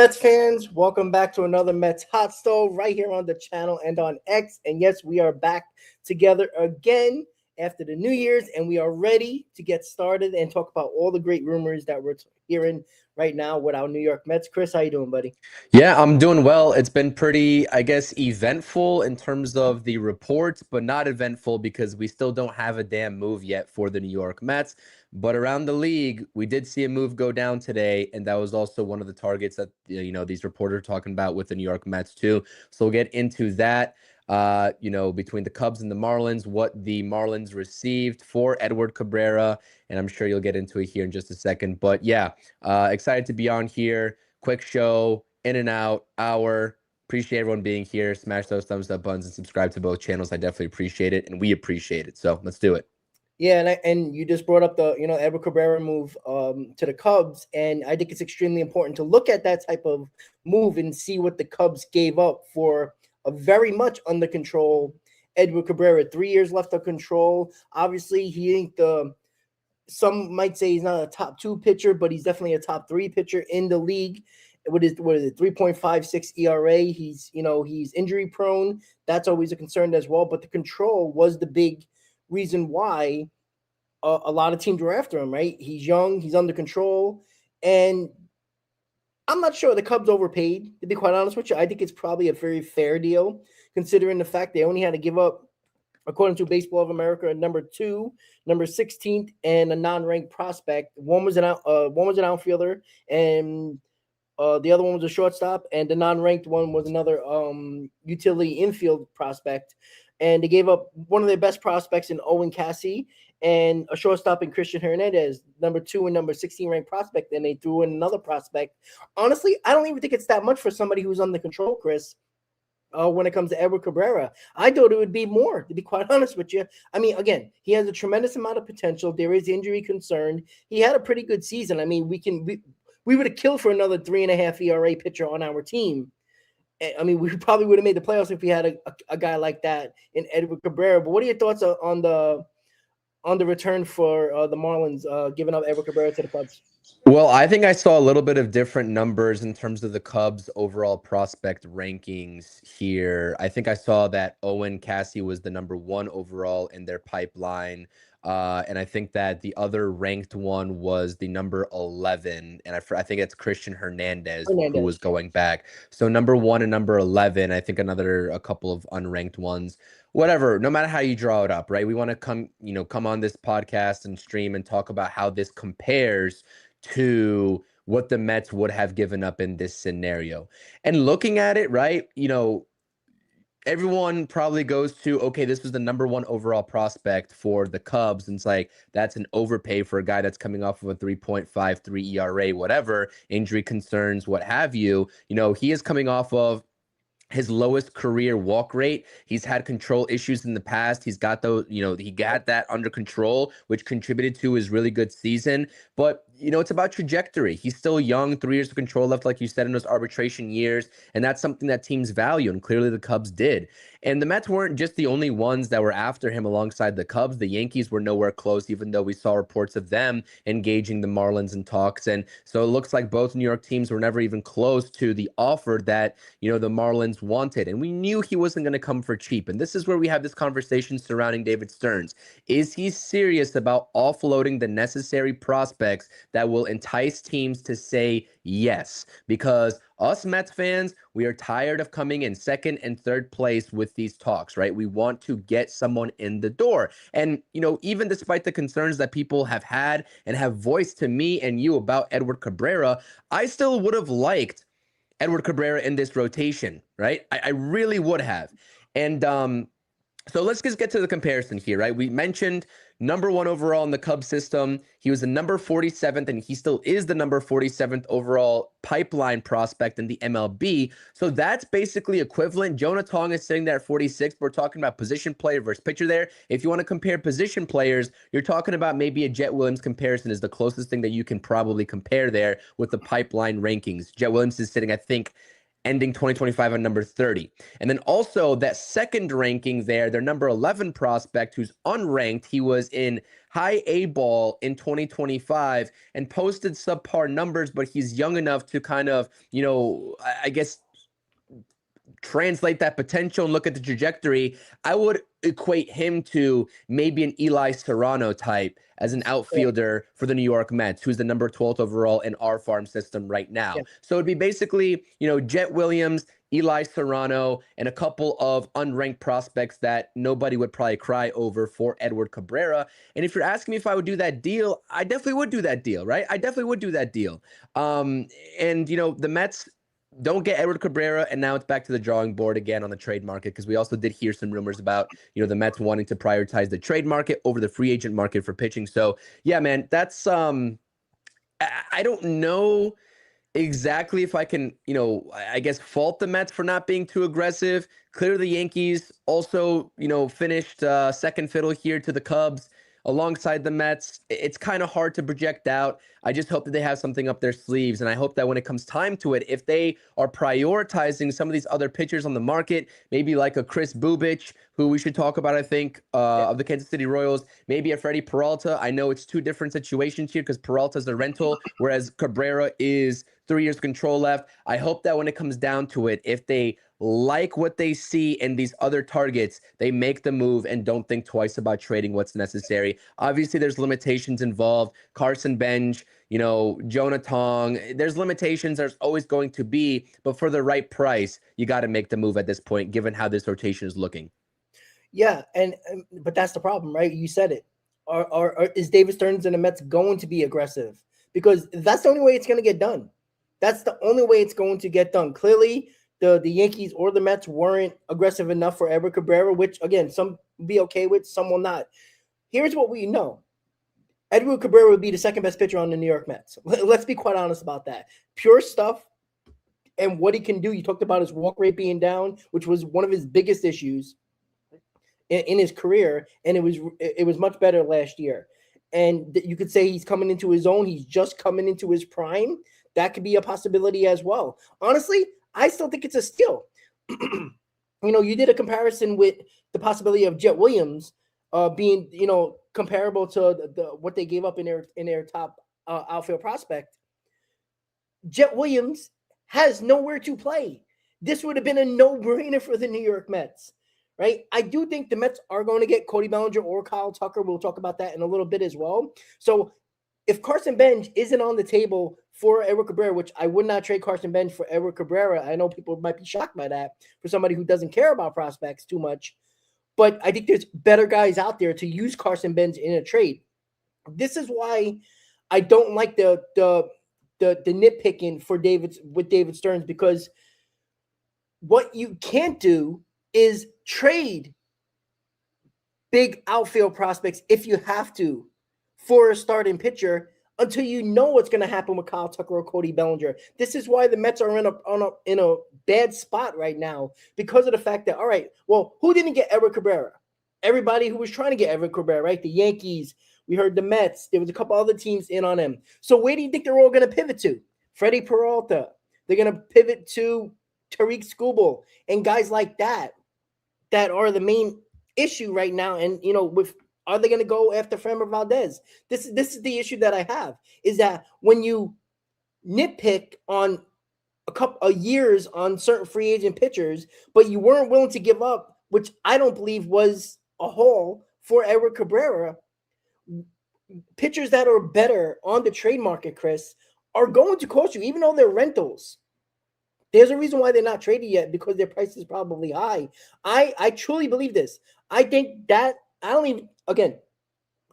Mets fans? Welcome back to another Mets Hot Stove right here on the channel and on X. And yes, we are back together again after the New Year's, and we are ready to get started and talk about all the great rumors that we're hearing right now with our New York Mets. Chris, how you doing, buddy? Yeah, I'm doing well. It's been pretty, I guess, eventful in terms of the reports, but not eventful because we still don't have a damn move yet for the New York Mets. But around the league, we did see a move go down today, and that was also one of the targets that these reporters are talking about with the New York Mets too. So we'll get into that. Between the Cubs and the Marlins, what the Marlins received for Edward Cabrera, and I'm sure you'll get into it here in just a second. But yeah, excited to be on here. Quick show, in and out, hour. Appreciate everyone being here. Smash those thumbs up buttons and subscribe to both channels. I definitely appreciate it, and we appreciate it. So let's do it. Yeah, and you just brought up the Edward Cabrera move to the Cubs, and I think it's extremely important to look at that type of move and see what the Cubs gave up for a very much under control Edward Cabrera. 3 years left of control. Obviously, he ain't some might say he's not a top two pitcher, but he's definitely a top three pitcher in the league. What is it, 3.56 ERA? He's injury prone. That's always a concern as well. But the control was the big reason why a lot of teams were after him, right? He's young, he's under control, and I'm not sure the Cubs overpaid, to be quite honest with you. I think it's probably a very fair deal, considering the fact they only had to give up, according to Baseball of America, number 2, number 16th, and a non-ranked prospect. One was an outfielder, and the other one was a shortstop, and the non-ranked one was another utility infield prospect. And they gave up one of their best prospects in Owen Cassey and a shortstop in Christian Hernandez, number 2 and number 16 ranked prospect. Then they threw in another prospect. Honestly, I don't even think it's that much for somebody who's under control, Chris. When it comes to Edward Cabrera, I thought it would be more, to be quite honest with you. I mean, again, he has a tremendous amount of potential. There is injury concern. He had a pretty good season. I mean, we would have killed for another 3.5 ERA pitcher on our team. I mean, we probably would have made the playoffs if we had a guy like that in Edward Cabrera. But what are your thoughts on the return for the Marlins giving up Edward Cabrera to the Cubs? Well, I think I saw a little bit of different numbers in terms of the Cubs' overall prospect rankings here. I think I saw that Owen Cassey was the number 1 overall in their pipeline. And I think that the other ranked one was the number 11. And I think it's Christian Hernandez who was going back. So number 1 and number 11, I think a couple of unranked ones. Whatever, no matter how you draw it up, right? We want to come on this podcast and stream and talk about how this compares to what the Mets would have given up in this scenario. And looking at it, right, everyone probably goes to, okay, this was the number 1 overall prospect for the Cubs. And it's like, that's an overpay for a guy that's coming off of a 3.53 ERA, whatever, injury concerns, what have you. He is coming off of his lowest career walk rate. He's had control issues in the past. He's got those, he got that under control, which contributed to his really good season. But, it's about trajectory. He's still young, 3 years of control left, like you said, in those arbitration years. And that's something that teams value. And clearly the Cubs did. And the Mets weren't just the only ones that were after him alongside the Cubs. The Yankees were nowhere close, even though we saw reports of them engaging the Marlins in talks. And so it looks like both New York teams were never even close to the offer that, the Marlins wanted. And we knew he wasn't going to come for cheap. And this is where we have this conversation surrounding David Stearns. Is he serious about offloading the necessary prospects that will entice teams to say yes? Because us Mets fans, we are tired of coming in second and third place with these talks, right? We want to get someone in the door. And, even despite the concerns that people have had and have voiced to me and you about Edward Cabrera, I still would have liked Edward Cabrera in this rotation, right? I really would have. And so let's just get to the comparison here, right? We mentioned number 1 overall in the Cubs system. He was the number 47th, and he still is the number 47th overall pipeline prospect in the MLB. So that's basically equivalent. Jonah Tong is sitting there at 46. We're talking about position player versus pitcher there. If you want to compare position players, you're talking about maybe a Jet Williams comparison is the closest thing that you can probably compare there with the pipeline rankings. Jet Williams is sitting, I think, ending 2025 on number 30. And then also that second ranking there, their number 11 prospect who's unranked, he was in high A ball in 2025 and posted subpar numbers, but he's young enough to kind of, I guess translate that potential and look at the trajectory. I would equate him to maybe an Eli Serrano type as an outfielder for the New York Mets, who's the number 12th overall in our farm system right now. Yeah. So it'd be basically, Jet Williams, Eli Serrano, and a couple of unranked prospects that nobody would probably cry over for Edward Cabrera. And if you're asking me if I would do that deal, I definitely would do that deal, right? I definitely would do that deal. The Mets don't get Edward Cabrera, and now it's back to the drawing board again on the trade market, because we also did hear some rumors about, the Mets wanting to prioritize the trade market over the free agent market for pitching. So, yeah, man, that's I don't know exactly if I can, I guess fault the Mets for not being too aggressive. Clearly, the Yankees also, finished second fiddle here to the Cubs alongside the Mets. It's kind of hard to project out. I just hope that they have something up their sleeves. And I hope that when it comes time to it, if they are prioritizing some of these other pitchers on the market, maybe like a Chris Bubich, who we should talk about, I think, of the Kansas City Royals, maybe a Freddy Peralta. I know it's two different situations here because Peralta's a rental, whereas Cabrera is 3 years control left. I hope that when it comes down to it, if they like what they see in these other targets, they make the move and don't think twice about trading what's necessary. Obviously, there's limitations involved. Carson Bench, Jonah Tong. There's limitations. There's always going to be. But for the right price, you got to make the move at this point, given how this rotation is looking. Yeah, but that's the problem, right? You said it. Is David Stearns and the Mets going to be aggressive? Because that's the only way it's going to get done. That's the only way it's going to get done. Clearly, the Yankees or the Mets weren't aggressive enough for Edward Cabrera, which, again, some will be okay with, some will not. Here's what we know. Edward Cabrera would be the second best pitcher on the New York Mets. Let's be quite honest about that. Pure stuff and what he can do. You talked about his walk rate being down, which was one of his biggest issues in his career, and it was much better last year. And you could say he's coming into his own. He's just coming into his prime. That could be a possibility as well. Honestly, I still think it's a steal. You did a comparison with the possibility of Jet Williams being, comparable to what they gave up in their top outfield prospect. Jet Williams has nowhere to play. This would have been a no-brainer for the New York Mets, right? I do think the Mets are going to get Cody Bellinger or Kyle Tucker. We'll talk about that in a little bit as well. So if Carson Bench isn't on the table for Edward Cabrera, which I would not trade Carson Bench for Edward Cabrera. I know people might be shocked by that for somebody who doesn't care about prospects too much. But I think there's better guys out there to use Carson Bench in a trade. This is why I don't like the nitpicking for David Stearns, because what you can't do is trade big outfield prospects if you have to for a starting pitcher until you know what's going to happen with Kyle Tucker or Cody Bellinger. This is why the Mets are in a bad spot right now, because of the fact that, all right, well, who didn't get Edward Cabrera? Everybody who was trying to get Edward Cabrera, right? The Yankees, we heard the Mets. There was a couple other teams in on him. So where do you think they're all going to pivot to? Freddy Peralta. They're going to pivot to Tariq Skubal and guys like that are the main issue right now. And, are they going to go after Framber Valdez? This is the issue that I have, is that when you nitpick on a couple of years on certain free agent pitchers, but you weren't willing to give up, which I don't believe was a haul for Edward Cabrera, pitchers that are better on the trade market, Chris, are going to cost you, even though they're rentals. There's a reason why they're not traded yet, because their price is probably high. I truly believe this. I think that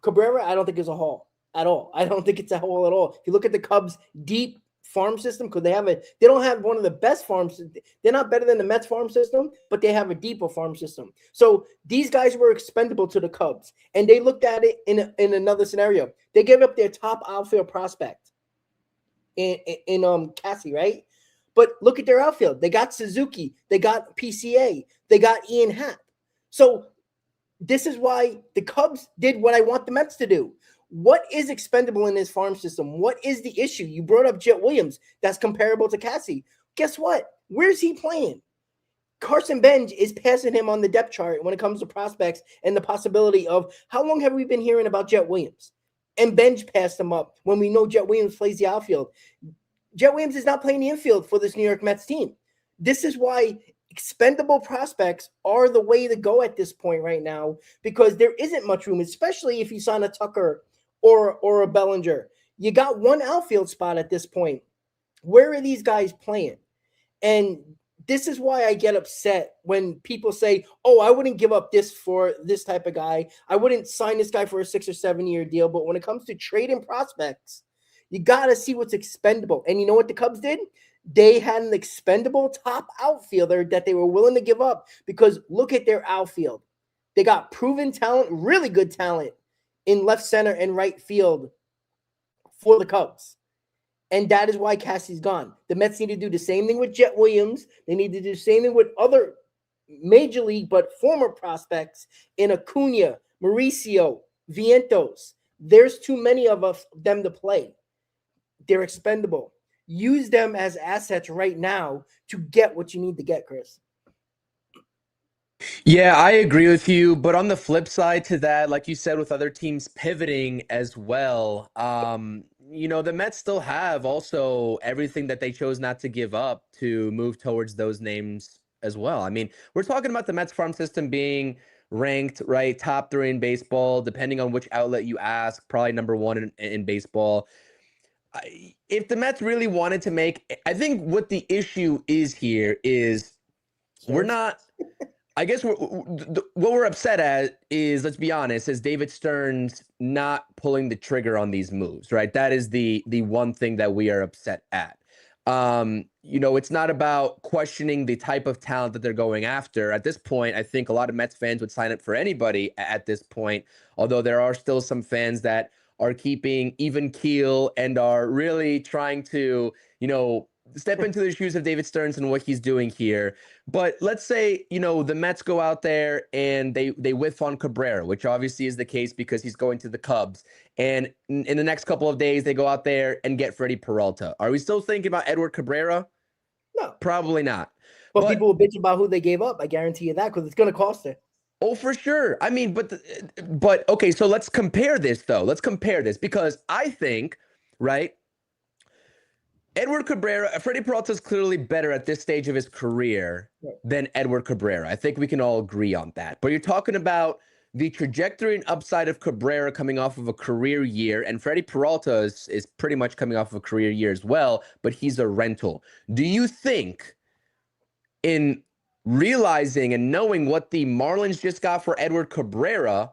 Cabrera, I don't think is a haul at all. I don't think it's a haul at all. If you look at the Cubs' deep farm system, because they don't have one of the best farms. They're not better than the Mets farm system, but they have a deeper farm system. So these guys were expendable to the Cubs, and they looked at it in another scenario. They gave up their top outfield prospect in Cassie, right? But look at their outfield. They got Suzuki. They got PCA. They got Ian Happ. So this is why the Cubs did what I want the Mets to do. What is expendable in this farm system? What is the issue? You brought up Jet Williams. That's comparable to Cassie. Guess what? Where's he playing? Carson Benj is passing him on the depth chart when it comes to prospects and the possibility of how long have we been hearing about Jet Williams? And Benj passed him up when we know Jet Williams plays the outfield. Jet Williams is not playing the infield for this New York Mets team. This is why expendable prospects are the way to go at this point right now, because there isn't much room, especially if you sign a Tucker or a Bellinger. You got one outfield spot at this point. Where are these guys playing? And this is why I get upset when people say, oh, I wouldn't give up this for this type of guy. I wouldn't sign this guy for a 6 or 7 year deal. But when it comes to trading prospects, you got to see what's expendable. And you know what the Cubs did? They had an expendable top outfielder that they were willing to give up, because look at their outfield. They got proven talent, really good talent in left center and right field for the Cubs. And that is why Cassie's gone. The Mets need to do the same thing with Jet Williams. They need to do the same thing with other major league but former prospects in Acuna, Mauricio, Vientos. There's too many of them to play. They're expendable. Use them as assets right now to get what you need to get, Chris. Yeah, I agree with you. But on the flip side to that, like you said, with other teams pivoting as well, the Mets still have also everything that they chose not to give up to move towards those names as well. I mean, we're talking about the Mets farm system being ranked, right, top 3 in baseball, depending on which outlet you ask, probably number 1 in baseball. If the Mets really wanted to I think what the issue is here is we're not. I guess what we're upset at is, let's be honest, is David Stearns not pulling the trigger on these moves, right? That is the one thing that we are upset at. It's not about questioning the type of talent that they're going after. At this point, I think a lot of Mets fans would sign up for anybody at this point, although there are still some fans that are keeping even keel and are really trying to, step into the shoes of David Stearns and what he's doing here. But let's say, the Mets go out there and they whiff on Cabrera, which obviously is the case because he's going to the Cubs. And in the next couple of days, they go out there and get Freddy Peralta. Are we still thinking about Edward Cabrera? No. Probably not. But people will bitch about who they gave up. I guarantee you that, because it's going to cost it. Oh, for sure. I mean, but okay, so let's compare this, though. Let's compare this, because I think, right, Edward Cabrera, Freddy Peralta is clearly better at this stage of his career than Edward Cabrera. I think we can all agree on that. But you're talking about the trajectory and upside of Cabrera coming off of a career year, and Freddy Peralta is pretty much coming off of a career year as well, but he's a rental. Do you think, in realizing and knowing what the Marlins just got for Edward Cabrera,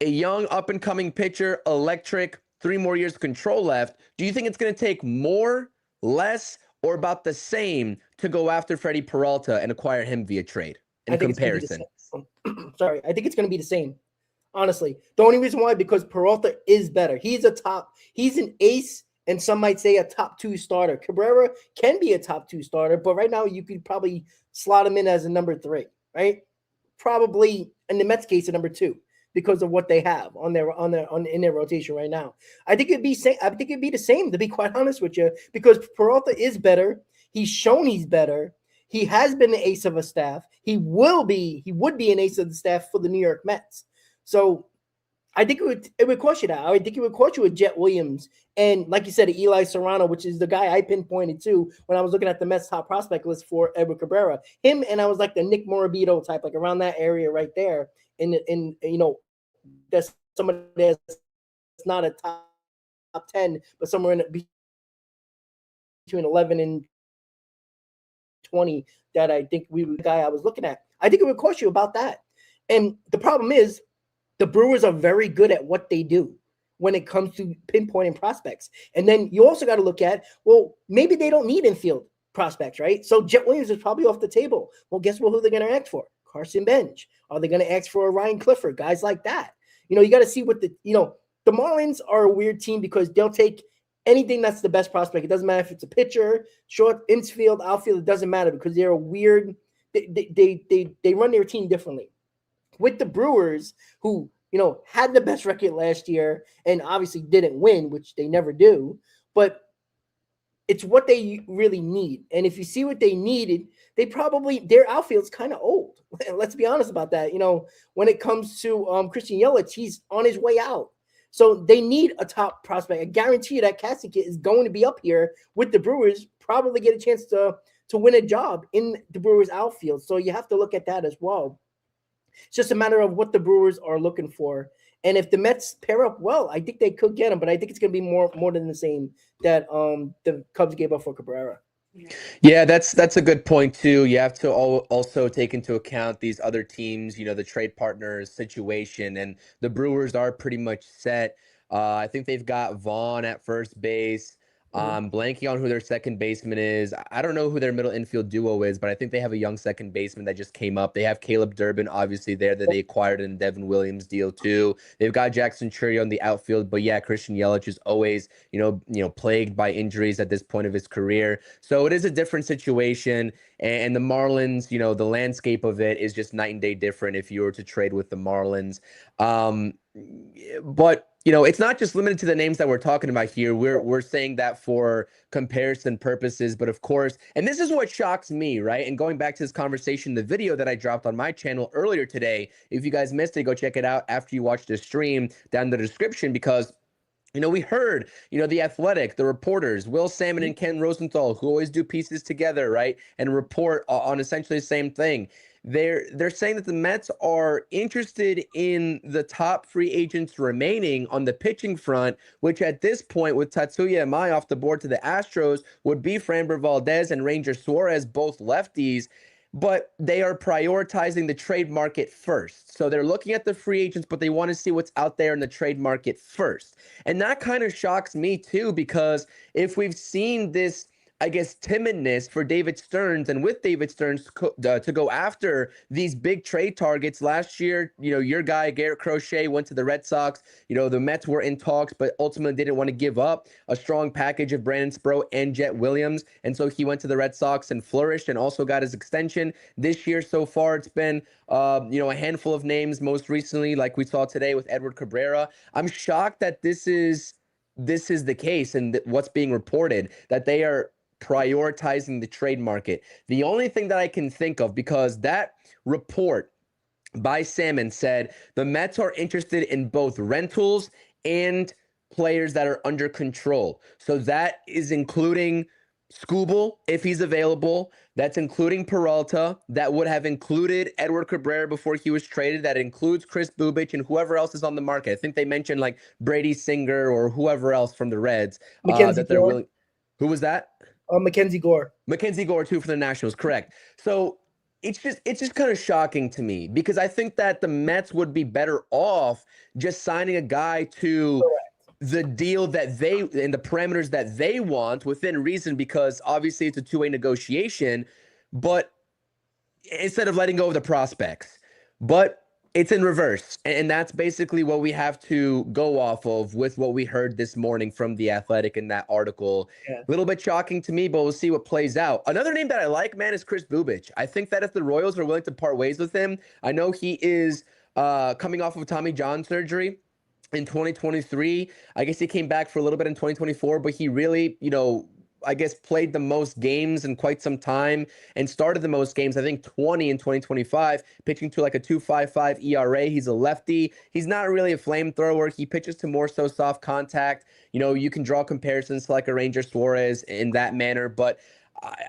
a young up-and-coming pitcher, electric, 3 more years of control left, do you think it's going to take more, less, or about the same to go after Freddy Peralta and acquire him via trade in comparison? Sorry, I think it's going to be the same. Honestly, the only reason why, because Peralta is better. He's an ace, and some might say a top 2 starter. Cabrera can be a top 2 starter, but right now you could probably slot him in as a number 3, right? Probably in the Mets case, a number 2, because of what they have in their rotation right now. I think it'd be the same, to be quite honest with you, because Peralta is better. He's shown he's better. He has been the ace of a staff. He would be an ace of the staff for the New York Mets. So I think it would cost you that. I think it would cost you a Jet Williams, and like you said, Eli Serrano, which is the guy I pinpointed to when I was looking at the Mets top prospect list for Edward Cabrera. Him, and I was like the Nick Morabito type, like around that area right there. That's somebody that's not a top 10, but somewhere in between 11 and 20 that I think the guy I was looking at. I think it would cost you about that. And the problem is, the Brewers are very good at what they do when it comes to pinpointing prospects. And then you also got to look at, well, maybe they don't need infield prospects, right? So Jet Williams is probably off the table. Well, guess what? Who they're going to ask for? Carson Benj. Are they going to ask for a Ryan Clifford? Guys like that. You got to see what the Marlins are a weird team, because they'll take anything that's the best prospect. It doesn't matter if it's a pitcher, short, infield, outfield. It doesn't matter, because they're a weird. They run their team differently. With the Brewers, who had the best record last year and obviously didn't win, which they never do, but it's what they really need. And if you see what they needed, their outfield's kind of old. Let's be honest about that. When it comes to Christian Yelich, he's on his way out. So they need a top prospect. I guarantee you that Cassidy is going to be up here with the Brewers, probably get a chance to win a job in the Brewers outfield. So you have to look at that as well. It's just a matter of what the Brewers are looking for. And if the Mets pair up well, I think they could get him, but I think it's going to be more than the same that the Cubs gave up for Cabrera. Yeah, that's a good point too. You have to also take into account these other teams, the trade partners situation, and the Brewers are pretty much set. I think they've got Vaughn at first base. Blanking on who their second baseman is. I don't know who their middle infield duo is, but I think they have a young second baseman that just came up. They have Caleb Durbin, obviously, there that they acquired in the Devin Williams deal too. They've got Jackson Churio on the outfield, but yeah, Christian Yelich is always, plagued by injuries at this point of his career. So it is a different situation. And the Marlins, the landscape of it is just night and day different if you were to trade with the Marlins. But it's not just limited to the names that we're talking about here. We're saying that for comparison purposes, but of course, and this is what shocks me, right? And going back to this conversation, the video that I dropped on my channel earlier today, if you guys missed it, go check it out after you watch the stream down in the description, because we heard, The Athletic, the reporters, Will Salmon and Ken Rosenthal, who always do pieces together, right, and report on essentially the same thing. They're saying that the Mets are interested in the top free agents remaining on the pitching front, which at this point, with Tatsuya Amai off the board to the Astros, would be Framber Valdez and Ranger Suarez, both lefties. But they are prioritizing the trade market first. So they're looking at the free agents, but they want to see what's out there in the trade market first. And that kind of shocks me too, because if we've seen this, I guess, timidness for David Stearns, and with David Stearns to go after these big trade targets last year, your guy, Garrett Crochet, went to the Red Sox. The Mets were in talks, but ultimately didn't want to give up a strong package of Brandon Sproat and Jet Williams. And so he went to the Red Sox and flourished and also got his extension. This year so far, it's been, a handful of names, most recently, like we saw today with Edward Cabrera. I'm shocked that this is the case and what's being reported, that they are prioritizing the trade market. The only thing that I can think of, because that report by Salmon said the Mets are interested in both rentals and players that are under control. So that is including Skubal, if he's available. That's including Peralta. That would have included Edward Cabrera before he was traded. That includes Chris Bubich and whoever else is on the market. I think they mentioned like Brady Singer or whoever else from the Reds that they're willing. Who was that? Mackenzie Gore. Mackenzie Gore, too, for the Nationals, correct. So it's just kind of shocking to me, because I think that the Mets would be better off just signing a guy to the deal that they and the parameters that they want within reason, because obviously it's a two-way negotiation, but instead of letting go of the prospects. But it's in reverse, and that's basically what we have to go off of with what we heard this morning from The Athletic in that article. Yeah. A little bit shocking to me, but we'll see what plays out. Another name that I like, man, is Chris Bubich. I think that if the Royals are willing to part ways with him, I know he is coming off of Tommy John surgery in 2023. I guess he came back for a little bit in 2024, but he really, I guess, played the most games in quite some time and started the most games, I think 20 in 2025, pitching to like a 2.55 ERA. He's a lefty. He's not really a flamethrower. He pitches to more so soft contact. You can draw comparisons to like a Ranger Suarez in that manner, but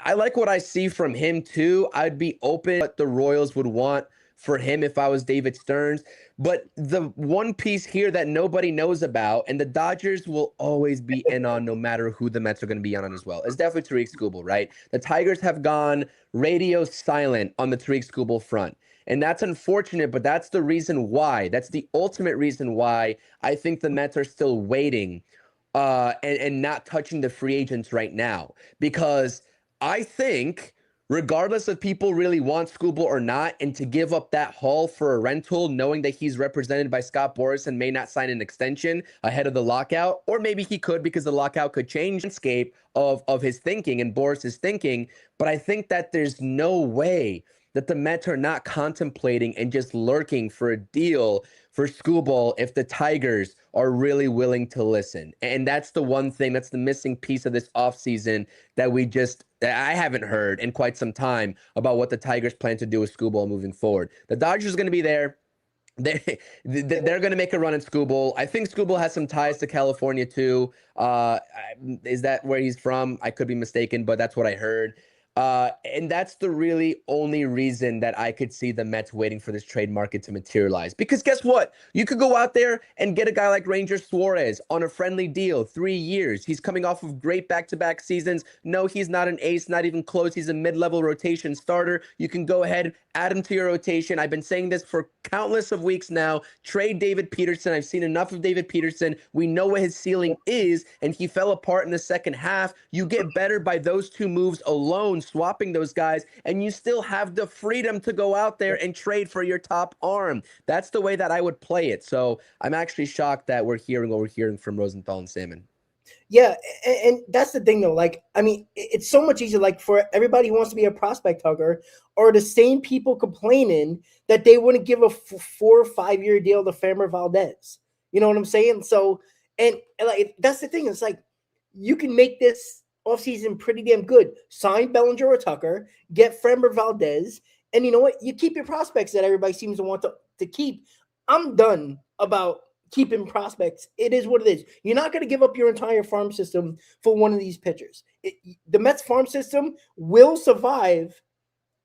I like what I see from him too. I'd be open what the Royals would want for him if I was David Stearns. But the one piece here that nobody knows about, and the Dodgers will always be in on no matter who the Mets are going to be on as well, is definitely Tariq Skubal, right? The Tigers have gone radio silent on the Tariq Skubal front. And that's unfortunate, but that's the reason why. That's the ultimate reason why I think the Mets are still waiting and not touching the free agents right now. Because I think, regardless if people really want Skubal or not, and to give up that haul for a rental, knowing that he's represented by Scott Boras and may not sign an extension ahead of the lockout, or maybe he could, because the lockout could change the landscape of his thinking and Boris's thinking. But I think that there's no way that the Mets are not contemplating and just lurking for a deal for Skubal if the Tigers are really willing to listen. And that's the one thing, that's the missing piece of this offseason that I haven't heard in quite some time about what the Tigers plan to do with Skubal moving forward. The Dodgers are going to be there. They're going to make a run at Skubal. I think Skubal has some ties to California too. Is that where he's from? I could be mistaken, but that's what I heard. And that's the really only reason that I could see the Mets waiting for this trade market to materialize. Because guess what? You could go out there and get a guy like Ranger Suarez on a friendly deal, 3 years. He's coming off of great back-to-back seasons. No, he's not an ace, not even close. He's a mid-level rotation starter. You can go ahead, add him to your rotation. I've been saying this for countless of weeks now. Trade David Peterson. I've seen enough of David Peterson. We know what his ceiling is, and he fell apart in the second half. You get better by those two moves alone, swapping those guys, and you still have the freedom to go out there and trade for your top arm. That's the way that I would play it. So I'm actually shocked that we're hearing what we're hearing from Rosenthal and Salmon. Yeah, and that's the thing though. Like, I mean, it's so much easier. Like for everybody who wants to be a prospect hugger, or the same people complaining that they wouldn't give a 4 or 5 year deal to Framber Valdez. You know what I'm saying? So, and like that's the thing. It's like you can make this offseason pretty damn good. Sign Bellinger or Tucker, get Framber Valdez, and you know what? You keep your prospects that everybody seems to want to keep. I'm done about keeping prospects. It is what it is. You're not going to give up your entire farm system for one of these pitchers. The Mets farm system will survive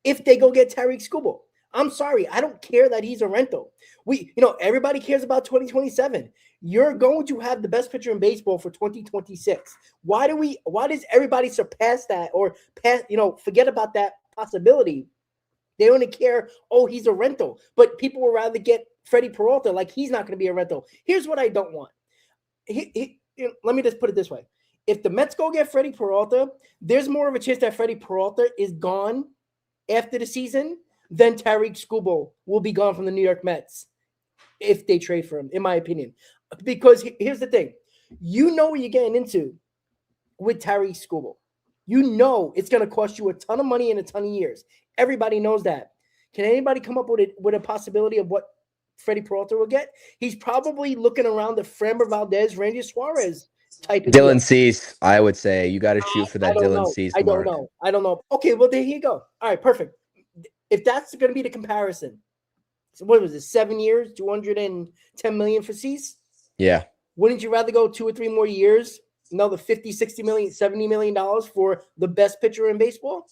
if they go get Tarik Skubal. I'm sorry. I don't care that he's a rental. Everybody cares about 2027. You're going to have the best pitcher in baseball for 2026. Why does everybody surpass that or forget about that possibility? They only care, he's a rental. But people would rather get Freddy Peralta, like he's not going to be a rental. Here's what I don't want. Let me just put it this way. If the Mets go get Freddy Peralta, there's more of a chance that Freddy Peralta is gone after the season than Tarik Skubal will be gone from the New York Mets if they trade for him, in my opinion. Because here's the thing. You know what you're getting into with Tarik Skubal. You know it's going to cost you a ton of money in a ton of years. Everybody knows that. Can anybody come up with a possibility of what Freddy Peralta will get? He's probably looking around the Framber Valdez, Ranger Suarez type of Dylan deal. Cease, I would say. You got to shoot for that Dylan Cease mark. I don't know. Okay, well, there you go. All right, perfect. If that's going to be the comparison, so what was it, 7 years, $210 million for Cease? Yeah. Wouldn't you rather go 2 or 3 more years, another $50, $60 million, $70 million for the best pitcher in baseball?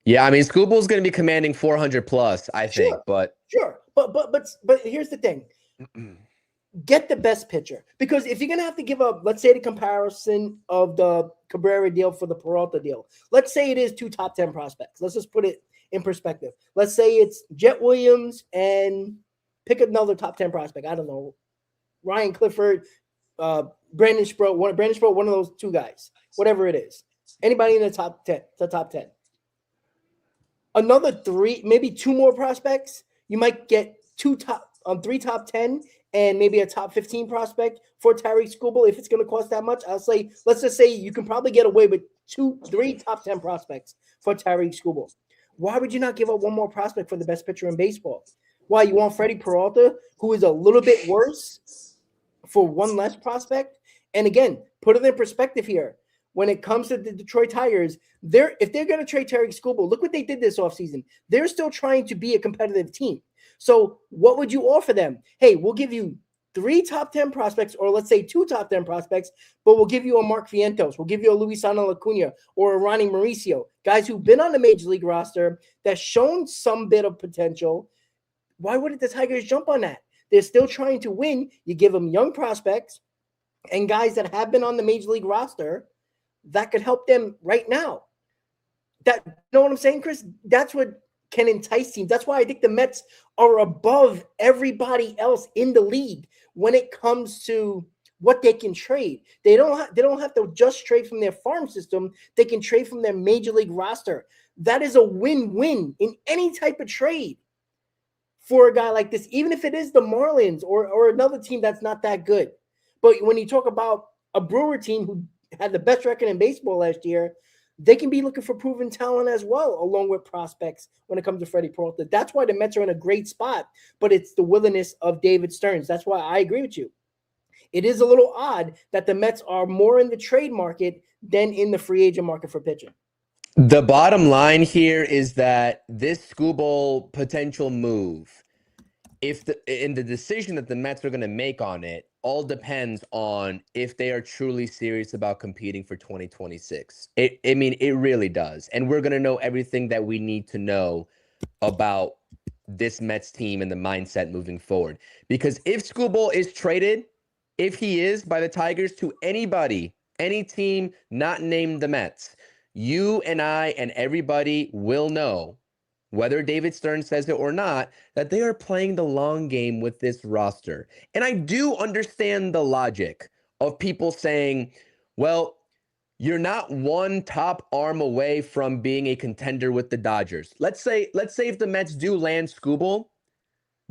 Yeah, I mean, Skubal's going to be commanding 400 plus, I think, but sure. But here's the thing. Get the best pitcher, because if you're going to have to give up, let's say the comparison of the Cabrera deal for the Peralta deal, let's say it is 2 top 10 prospects. Let's just put it in perspective. Let's say it's Jet Williams and pick another top 10 prospect. I don't know, Ryan Clifford, Brandon Sproat, one of those 2 guys, whatever it is. Anybody in the top 10, Another 3, maybe 2 more prospects. You might get 3 top 10 and maybe a top 15 prospect for Tarik Skubal if it's going to cost that much. I'll say, let's just say you can probably get away with 3 top 10 prospects for Tarik Skubal. Why would you not give up 1 more prospect for the best pitcher in baseball? Why, you want Freddy Peralta, who is a little bit worse, for 1 less prospect? And again, put it in perspective here. When it comes to the Detroit Tigers, if they're going to trade Tarik Skubal, look what they did this offseason. They're still trying to be a competitive team. So what would you offer them? Hey, we'll give you 3 top 10 prospects, or let's say 2 top 10 prospects, but we'll give you a Mark Vientos. We'll give you a Luisano Acuna or a Ronnie Mauricio, guys who've been on the major league roster that's shown some bit of potential. Why wouldn't the Tigers jump on that? They're still trying to win. You give them young prospects and guys that have been on the major league roster that could help them right now. You know what I'm saying, Chris? That's what can entice teams. That's why I think the Mets are above everybody else in the league when it comes to what they can trade. They don't have to just trade from their farm system. They can trade from their major league roster. That is a win-win in any type of trade for a guy like this, even if it is the Marlins or another team that's not that good. But when you talk about a Brewer team who had the best record in baseball last year, they can be looking for proven talent as well, along with prospects when it comes to Freddie Peralta. That's why the Mets are in a great spot, but it's the willingness of David Stearns. That's why I agree with you. It is a little odd that the Mets are more in the trade market than in the free agent market for pitching. The bottom line here is that this Skubal potential move, if the decision that the Mets are going to make on it, all depends on if they are truly serious about competing for 2026. I mean, it really does. And we're going to know everything that we need to know about this Mets team and the mindset moving forward. Because if Skubal is traded, if he is by the Tigers to anybody, any team not named the Mets, you and I and everybody will know, whether David Stern says it or not, that they are playing the long game with this roster. And I do understand the logic of people saying, well, you're not one top arm away from being a contender with the Dodgers. Let's say if the Mets do land Skubal,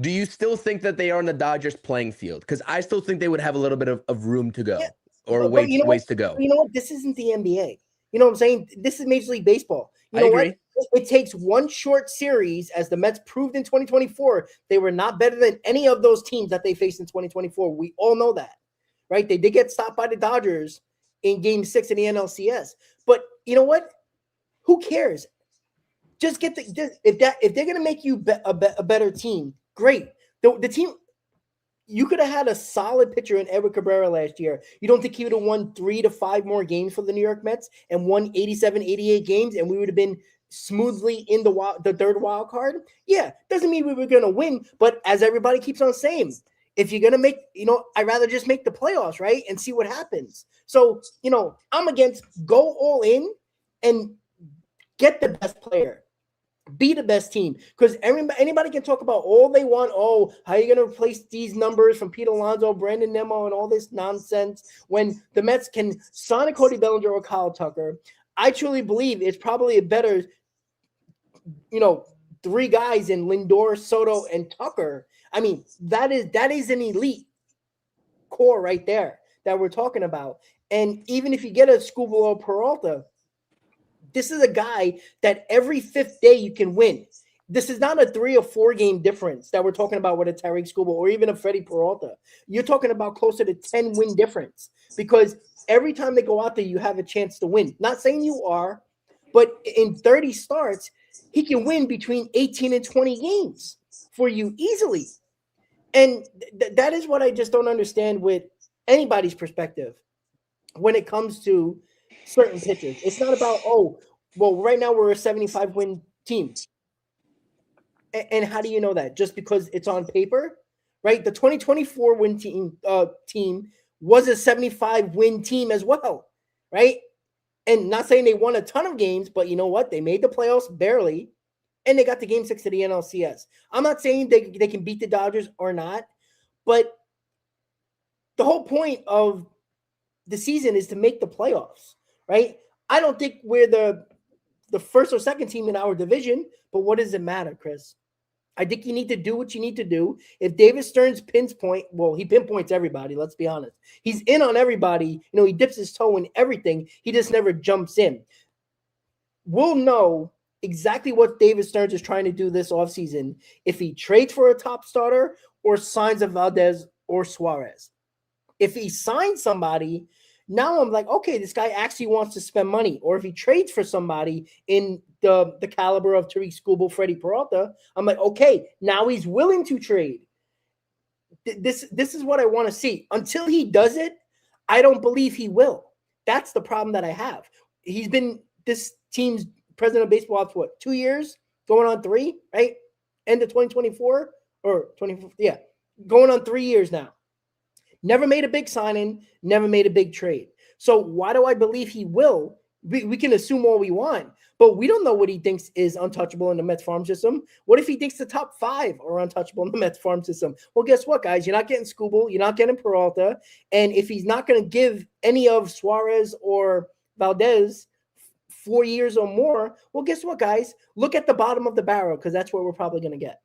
do you still think that they are on the Dodgers playing field? Because I still think they would have a little bit of room to go, Yeah, or but you know what? ways to go. You know what? This isn't the NBA. You know what I'm saying? This is Major League Baseball. You I know agree. what? It takes one short series, as the Mets proved in 2024. They were not better than any of those teams that they faced in 2024. We all know that, right? They did get stopped by the Dodgers in Game 6 of the NLCS. But you know what? Who cares? Just get if they're gonna make you a better team, great. The team, you could have had a solid pitcher in Edward Cabrera last year. You don't think he would have won 3 to 5 more games for the New York Mets and won 87, 88 games, and we would have been smoothly in the third wild card? Yeah, doesn't mean we were going to win, but as everybody keeps on saying, if you're going to make, I'd rather just make the playoffs, right? And see what happens. So, I'm against go all in and get the best player. Be the best team, because anybody can talk about all they want. Oh, how are you going to replace these numbers from Pete Alonso, Brandon Nimmo, and all this nonsense when the Mets can sign a Cody Bellinger or Kyle Tucker? I truly believe it's probably a better, 3 guys in Lindor, Soto, and Tucker. I mean, that is an elite core right there that we're talking about. And even if you get a Skubal or Peralta, this is a guy that every 5th day you can win. This is not a 3 or 4 game difference that we're talking about with a Tariq Skubal or even a Freddy Peralta. You're talking about closer to 10 win difference, because every time they go out there, you have a chance to win. Not saying you are, but in 30 starts, he can win between 18 and 20 games for you easily. And that is what I just don't understand with anybody's perspective when it comes to certain pitchers. It's not about, oh, well, right now we're a 75 win team. And how do you know that? Just because it's on paper, right? The 2024 win team was a 75 win team as well, right? And not saying they won a ton of games, but you know what? They made the playoffs barely, and they got to Game 6 of the NLCS. I'm not saying they can beat the Dodgers or not, but the whole point of the season is to make the playoffs, right? I don't think we're the first or second team in our division, but what does it matter, Chris? I think you need to do what you need to do. If David Stearns he pinpoints everybody, let's be honest. He's in on everybody. He dips his toe in everything. He just never jumps in. We'll know exactly what David Stearns is trying to do this offseason if he trades for a top starter or signs a Valdez or Suarez. If he signs somebody, now I'm like, okay, this guy actually wants to spend money. Or if he trades for somebody in the caliber of Tariq Skubal, Freddy Peralta, I'm like, okay, now he's willing to trade. This is what I want to see. Until he does it, I don't believe he will. That's the problem that I have. He's been this team's president of baseball for 2 years, going on 3, right? End of 2024 or 24, yeah, going on 3 years now. Never made a big signing, never made a big trade. So why do I believe he will? We can assume all we want, but we don't know what he thinks is untouchable in the Mets farm system. What if he thinks the top 5 are untouchable in the Mets farm system? Well, guess what, guys? You're not getting Skubal, you're not getting Peralta, and if he's not going to give any of Suarez or Valdez 4 years or more, well, guess what, guys? Look at the bottom of the barrel, because that's what we're probably going to get.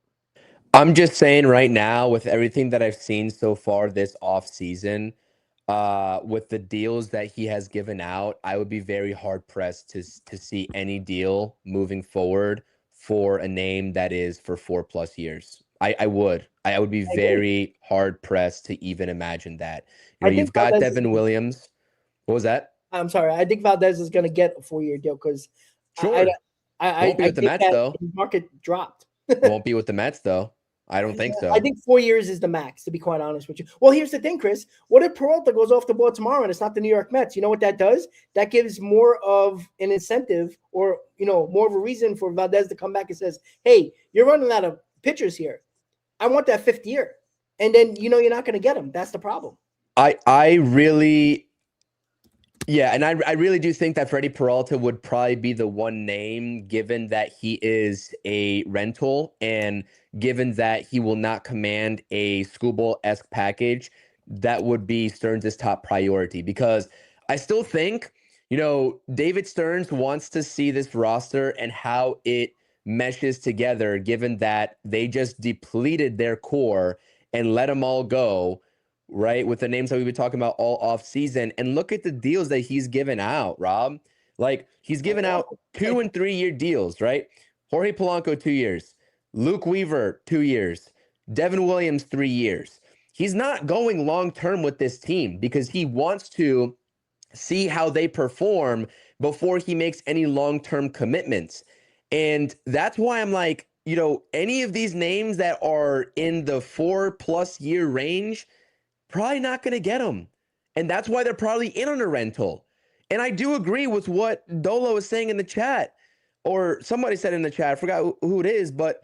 I'm just saying right now, with everything that I've seen so far this offseason, with the deals that he has given out, I would be very hard pressed to see any deal moving forward for a name that is for 4+ years. I would. I would be I agree. very hard pressed to even imagine that. I think You've got Valdez is Devin gonna, Williams. What was that? I'm sorry. I think Valdez is going to get a 4-year deal because I, Sure. Won't be I with the think Mets that though. his market dropped. Won't be with the Mets though. I don't think I so. think 4 years is the max, to be quite honest with you. Well, here's the thing, Chris. What if Peralta goes off the board tomorrow and it's not the New York Mets? You know what that does? That gives more of an incentive, or more of a reason for Valdez to come back and says, "Hey, you're running out of pitchers here. I want that 5th year." And then you're not going to get him. That's the problem. I really Yeah, and I really do think that Freddy Peralta would probably be the one name, given that he is a rental and given that he will not command a schoolball-esque package, that would be Stearns' top priority. Because I still think, David Stearns wants to see this roster and how it meshes together, given that they just depleted their core and let them all go, right? With the names that we've been talking about all off season. And look at the deals that he's given out, Rob. Like, he's given out 2 and 3 year deals, right? Jorge Polanco, 2 years. Luke Weaver, 2 years. Devin Williams, 3 years. He's not going long term with this team because he wants to see how they perform before he makes any long term commitments. And that's why I'm like, any of these names that are in the 4+ year range, probably not going to get them. And that's why they're probably in on a rental. And I do agree with what Dolo was saying in the chat, or somebody said in the chat. I forgot who it is, but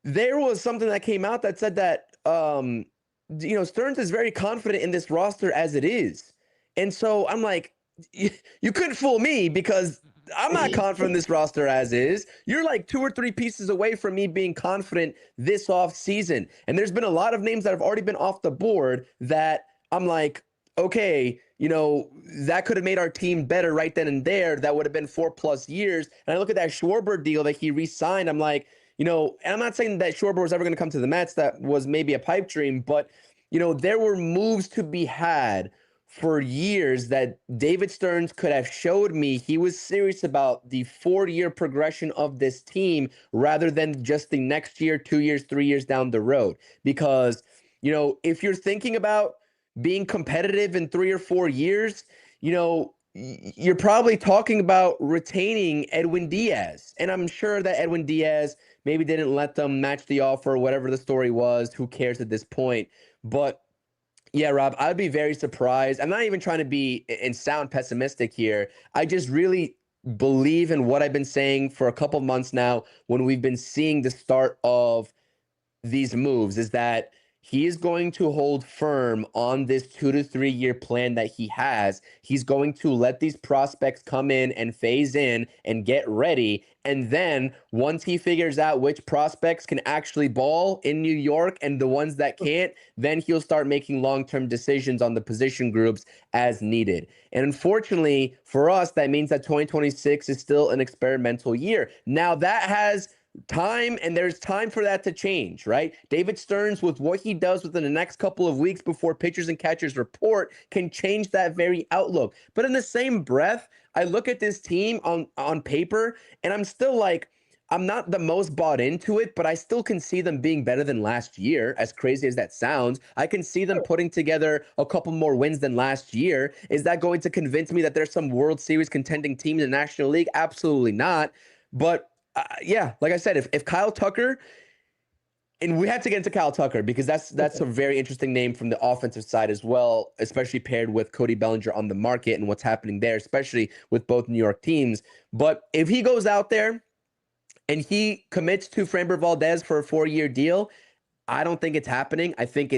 there was something that came out that said that, Stearns is very confident in this roster as it is. And so I'm like, you couldn't fool me because I'm not confident in this roster as is. You're like 2 or 3 pieces away from me being confident this off season. And there's been a lot of names that have already been off the board that I'm like, okay, that could have made our team better right then and there. That would have been 4+ years. And I look at that Schwarber deal that he re-signed. I'm like, and I'm not saying that Schwarber was ever going to come to the Mets. That was maybe a pipe dream, but there were moves to be had for years that David Stearns could have showed me he was serious about the 4-year progression of this team rather than just the next year, 2 years, 3 years down the road. Because, if you're thinking about being competitive in 3 or 4 years, you're probably talking about retaining Edwin Diaz. And I'm sure that Edwin Diaz maybe didn't let them match the offer, whatever the story was. Who cares at this point? But yeah, Rob, I'd be very surprised. I'm not even trying to be and sound pessimistic here. I just really believe in what I've been saying for a couple months now when we've been seeing the start of these moves, is that he is going to hold firm on this 2 to 3 year plan that he has. He's going to let these prospects come in and phase in and get ready. And then once he figures out which prospects can actually ball in New York and the ones that can't, then he'll start making long-term decisions on the position groups as needed. And unfortunately for us, that means that 2026 is still an experimental year. Now that has time, and there's time for that to change, right? David Stearns, with what he does within the next couple of weeks before pitchers and catchers report, can change that very outlook. But in the same breath, I look at this team on paper, and I'm still like, I'm not the most bought into it, but I still can see them being better than last year, as crazy as that sounds. I can see them putting together a couple more wins than last year. Is that going to convince me that there's some World Series contending team in the National League? Absolutely not. But yeah, like I said, if Kyle Tucker, and we had to get into Kyle Tucker because that's a very interesting name from the offensive side as well, especially paired with Cody Bellinger on the market and what's happening there, especially with both New York teams. But if he goes out there and he commits to Framber Valdez for a 4-year deal, I don't think it's happening. I think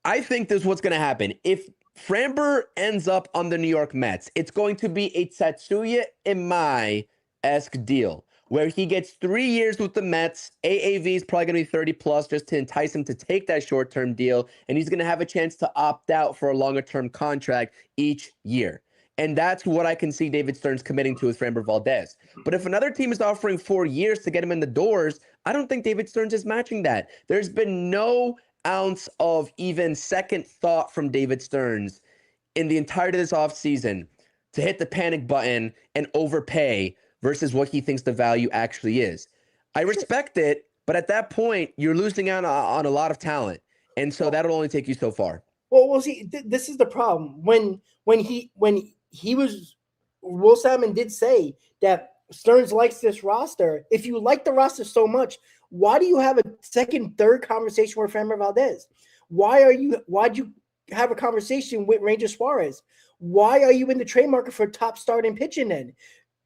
I think this is what's going to happen. If Framber ends up on the New York Mets, it's going to be a Tatsuya Imai-esque deal where he gets 3 years with the Mets. AAV is probably going to be 30 plus just to entice him to take that short-term deal, and he's going to have a chance to opt out for a longer-term contract each year. And that's what I can see David Stearns committing to with Framber Valdez. But if another team is offering 4 years to get him in the doors, I don't think David Stearns is matching that. There's been no ounce of even second thought from David Stearns in the entirety of this offseason to hit the panic button and overpay versus what he thinks the value actually is. I respect it, but at that point, you're losing out on a lot of talent. And so that'll only take you so far. Well, we'll see. This is the problem. When he was, Will Salmon did say that Stearns likes this roster. If you like the roster so much, why do you have a second, third conversation with Framber Valdez? Why'd you have a conversation with Ranger Suarez? Why are you in the trade market for top starting pitching then?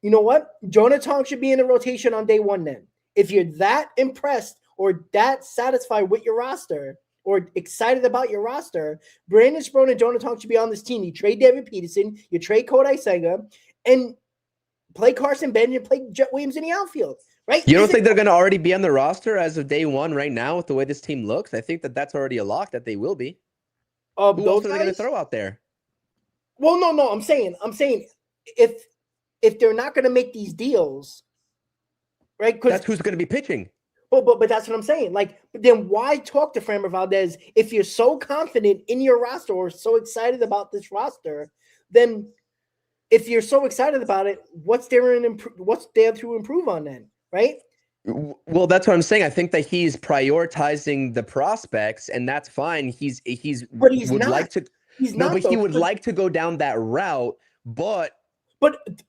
You know what? Jonah Tong should be in the rotation on day one then. If you're that impressed or that satisfied with your roster or excited about your roster, Brandon Sproat and Jonah Tong should be on this team. You trade David Peterson, you trade Kodai Senga, and play Carson Benjamin, play Jet Williams in the outfield, right? You don't think they're going to already be on the roster as of day one right now with the way this team looks? I think that's already a lock that they will be. Who else are they going to throw out there? Well, no. I'm saying if they're not going to make these deals, right? Because that's who's going to be pitching. But that's what I'm saying. Like, then why talk to Framber Valdez if you're so confident in your roster or so excited about this roster? Then, if you're so excited about it, what's there to improve on then, right? Well, that's what I'm saying. I think that he's prioritizing the prospects, and that's fine. He would like to go down that route, but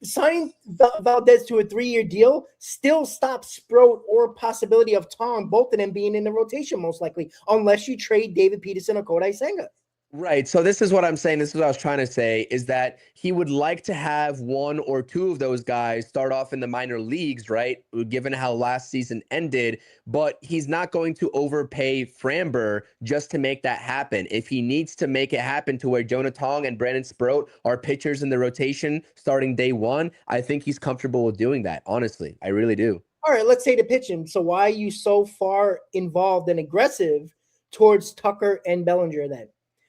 signing Valdez to a 3-year deal still stops Sproat or possibility of Tong, both of them being in the rotation most likely, unless you trade David Peterson or Kodai Senga. Right. So this is what I'm saying. This is what I was trying to say, is that he would like to have one or two of those guys start off in the minor leagues, right? Given how last season ended, but he's not going to overpay Framber just to make that happen. If he needs to make it happen to where Jonah Tong and Brandon Sproat are pitchers in the rotation starting day one, I think he's comfortable with doing that. Honestly, I really do. All right, let's say to pitch him. So why are you so far involved and aggressive towards Tucker and Bellinger then?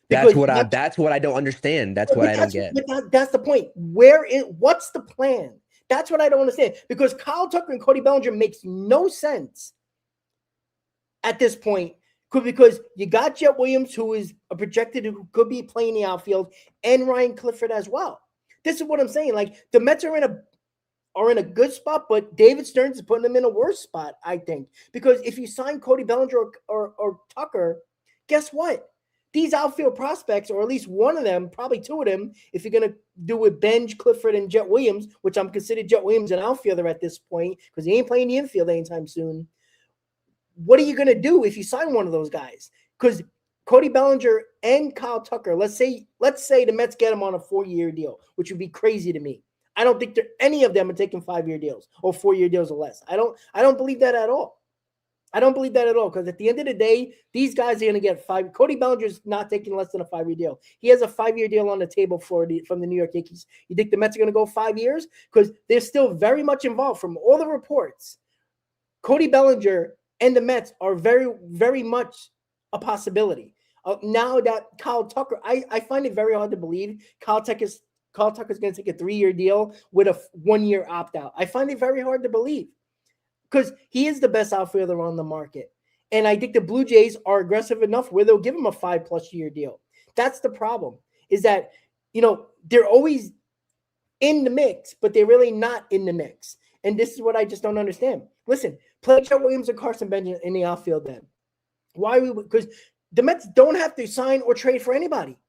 That's what I don't understand. That's what I don't get. That's the point. What's the plan? That's what I don't understand. Because Kyle Tucker and Cody Bellinger makes no sense at this point. Because you got Jet Williams, who is a projected who could be playing the outfield, and Ryan Clifford as well. This is what I'm saying. Like, the Mets are in a good spot, but David Stearns is putting them in a worse spot, I think. Because if you sign Cody Bellinger or Tucker, guess what? These outfield prospects, or at least one of them, probably two of them, if you're going to do with Benj, Clifford, and Jet Williams, which I'm considered Jet Williams an outfielder at this point because he ain't playing the infield anytime soon. What are you going to do if you sign one of those guys? Because Cody Bellinger and Kyle Tucker, let's say the Mets get him on a 4-year deal, which would be crazy to me. I don't think any of them are taking 5-year deals or 4-year deals or less. I don't believe that at all. I don't believe that at all, because at the end of the day, these guys are going to get 5. Cody Bellinger's not taking less than a 5-year deal. He has a 5-year deal on the table from the New York Yankees. You think the Mets are going to go 5 years? Because they're still very much involved. From all the reports, Cody Bellinger and the Mets are very, very much a possibility. Now that Kyle Tucker, I find it very hard to believe Kyle Tucker's going to take a 3-year deal with a 1-year opt-out. I find it very hard to believe. Because he is the best outfielder on the market. And I think the Blue Jays are aggressive enough where they'll give him a 5+ year deal. That's the problem, is that, they're always in the mix, but they're really not in the mix. And this is what I just don't understand. Listen, play Jet Williams and Carson Benjamin in the outfield then. Why? Because the Mets don't have to sign or trade for anybody.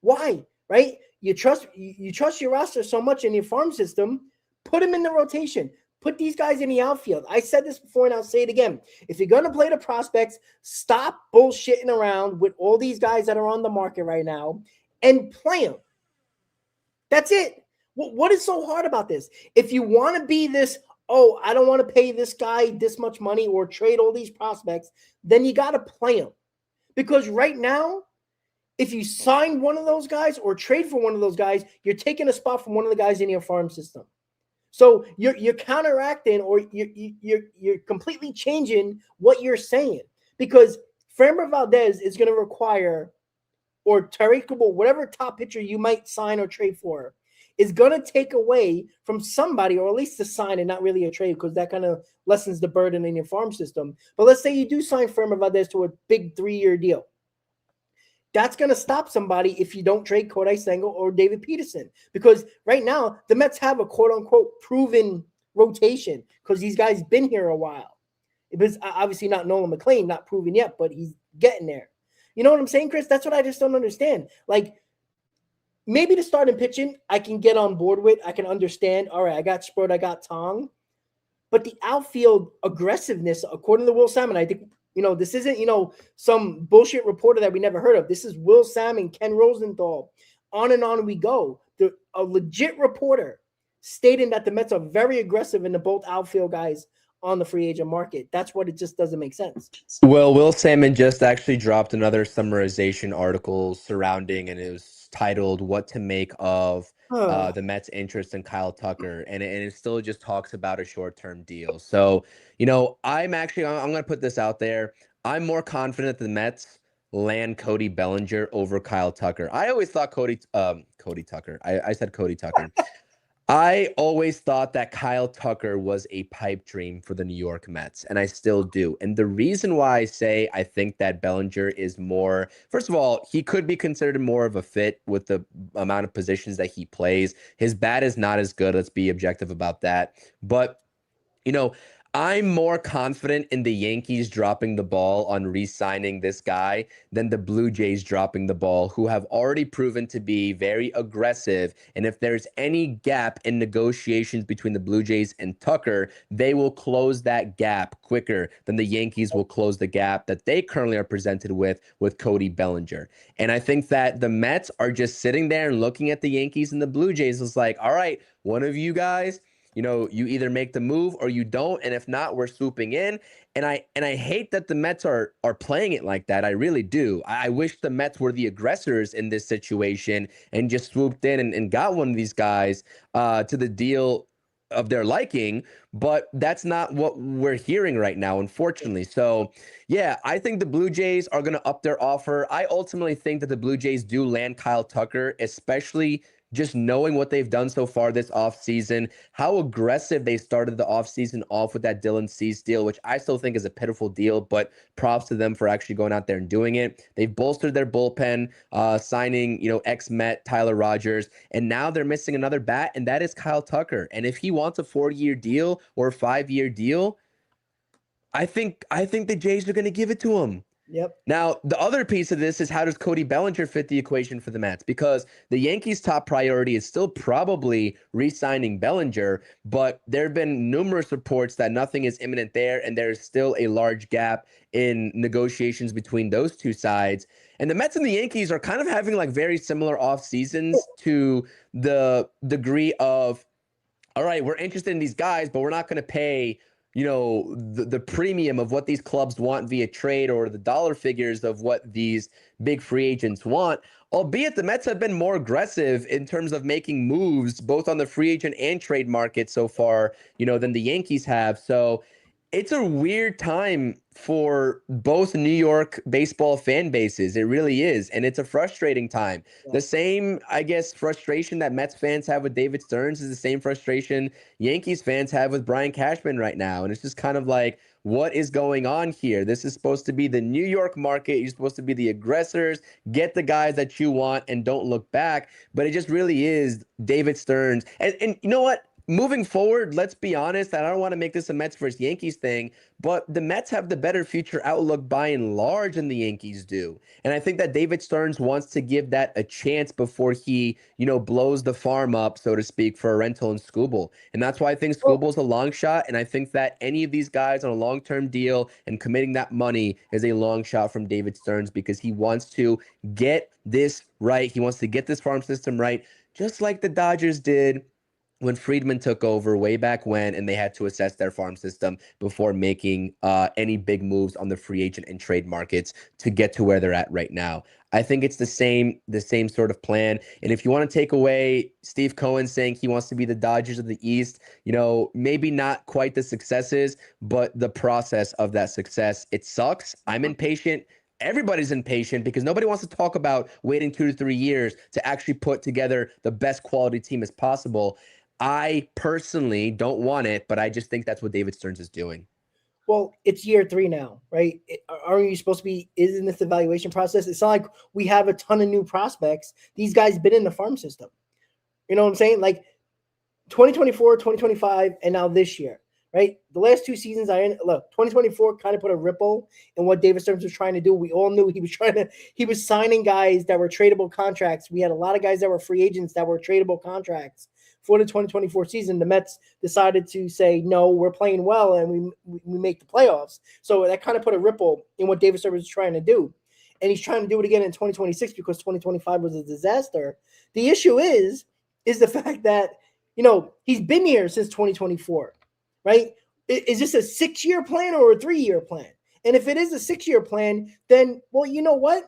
Why? Right? You trust your roster so much in your farm system, put them in the rotation. Put these guys in the outfield. I said this before and I'll say it again. If you're going to play the prospects, stop bullshitting around with all these guys that are on the market right now and play them. That's it. What is so hard about this? If you want to be this, I don't want to pay this guy this much money or trade all these prospects, then you got to play them. Because right now, if you sign one of those guys or trade for one of those guys, you're taking a spot from one of the guys in your farm system. So you're counteracting, or you're completely changing what you're saying, because Framber Valdez is going to require, or Tariq Kabul, whatever top pitcher you might sign or trade for, is going to take away from somebody, or at least to sign and not really a trade, because that kind of lessens the burden in your farm system. But let's say you do sign Framber Valdez to a big 3-year deal. That's going to stop somebody if you don't trade Kodai Senga or David Peterson. Because right now, the Mets have a quote-unquote proven rotation because these guys been here a while. It was obviously not Nolan McLean, not proven yet, but he's getting there. You know what I'm saying, Chris? That's what I just don't understand. Like, maybe the starting pitching, I can get on board with. I can understand. All right, I got Sprott, I got Tong. But the outfield aggressiveness, according to Will Salmon, I think, this isn't, some bullshit reporter that we never heard of. This is Will Salmon, Ken Rosenthal. On and on we go. A legit reporter stating that the Mets are very aggressive in the both outfield guys on the free agent market. That's what it just doesn't make sense. Well, Will Salmon just actually dropped another summarization article surrounding, and it was titled "What to Make of the Mets' Interest in Kyle Tucker," and it still just talks about a short-term deal. So, I'm going to put this out there. I'm more confident the Mets land Cody Bellinger over Kyle Tucker. I always thought Cody Tucker. I said Cody Tucker. I always thought that Kyle Tucker was a pipe dream for the New York Mets, and I still do. And the reason why I say I think that Bellinger is more, first of all, he could be considered more of a fit with the amount of positions that he plays. His bat is not as good. Let's be objective about that. But, I'm more confident in the Yankees dropping the ball on re-signing this guy than the Blue Jays dropping the ball, who have already proven to be very aggressive. And if there's any gap in negotiations between the Blue Jays and Tucker, they will close that gap quicker than the Yankees will close the gap that they currently are presented with Cody Bellinger. And I think that the Mets are just sitting there and looking at the Yankees and the Blue Jays. It's like, all right, one of you guys, you either make the move or you don't, and if not, we're swooping in. And I hate that the Mets are playing it like that. I really do. I wish the Mets were the aggressors in this situation and just swooped in and got one of these guys to the deal of their liking, but that's not what we're hearing right now, unfortunately. So, yeah, I think the Blue Jays are going to up their offer. I ultimately think that the Blue Jays do land Kyle Tucker, especially just knowing what they've done so far this offseason, how aggressive they started the offseason off with that Dylan Cease deal, which I still think is a pitiful deal, but props to them for actually going out there and doing it. They've bolstered their bullpen, signing, ex-Met Tyler Rogers, and now they're missing another bat, and that is Kyle Tucker. And if he wants a 4-year deal or a 5-year deal, I think the Jays are going to give it to him. Yep. Now, the other piece of this is how does Cody Bellinger fit the equation for the Mets? Because the Yankees' top priority is still probably re-signing Bellinger, but there have been numerous reports that nothing is imminent there, and there's still a large gap in negotiations between those two sides. And the Mets and the Yankees are kind of having like very similar off seasons to the degree of, all right, we're interested in these guys, but we're not going to pay the premium of what these clubs want via trade or the dollar figures of what these big free agents want, albeit the Mets have been more aggressive in terms of making moves both on the free agent and trade market so far, than the Yankees have. So it's a weird time for both New York baseball fan bases. It really is. And it's a frustrating time. Yeah. The same, I guess, frustration that Mets fans have with David Stearns is the same frustration Yankees fans have with Brian Cashman right now. And it's just kind of like, what is going on here? This is supposed to be the New York market. You're supposed to be the aggressors, get the guys that you want and don't look back. But it just really is David Stearns. And you know what? Moving forward, let's be honest, I don't want to make this a Mets versus Yankees thing, but the Mets have the better future outlook by and large than the Yankees do. And I think that David Stearns wants to give that a chance before he, blows the farm up, so to speak, for a rental and Skubal. And that's why I think Skubal's a long shot. And I think that any of these guys on a long-term deal and committing that money is a long shot from David Stearns because he wants to get this right. He wants to get this farm system right, just like the Dodgers did when Friedman took over way back when, and they had to assess their farm system before making any big moves on the free agent and trade markets to get to where they're at right now. I think it's the same sort of plan. And if you want to take away Steve Cohen saying he wants to be the Dodgers of the East, maybe not quite the successes, but the process of that success, it sucks. I'm impatient. Everybody's impatient because nobody wants to talk about waiting 2 to 3 years to actually put together the best quality team as possible. I personally don't want it, but I just think that's what David Stearns is doing. well, it's year 3 now, right? Aren't you supposed to be? Isn't this the evaluation process? It's not like we have a ton of new prospects. These guys been in the farm system. You know what I'm saying? Like 2024, 2025, and now this year, right? The last 2 seasons, look, 2024 kind of put a ripple in what David Stearns was trying to do. We all knew he was signing guys that were tradable contracts. We had a lot of guys that were free agents that were tradable contracts for the 2024 season. The Mets decided to say, no, we're playing well and we make the playoffs. So that kind of put a ripple in what David Stearns was trying to do. And he's trying to do it again in 2026 because 2025 was a disaster. The issue is the fact that, he's been here since 2024, right? Is this a 6-year plan or a 3-year plan? And if it is a 6-year plan, then, well, you know what?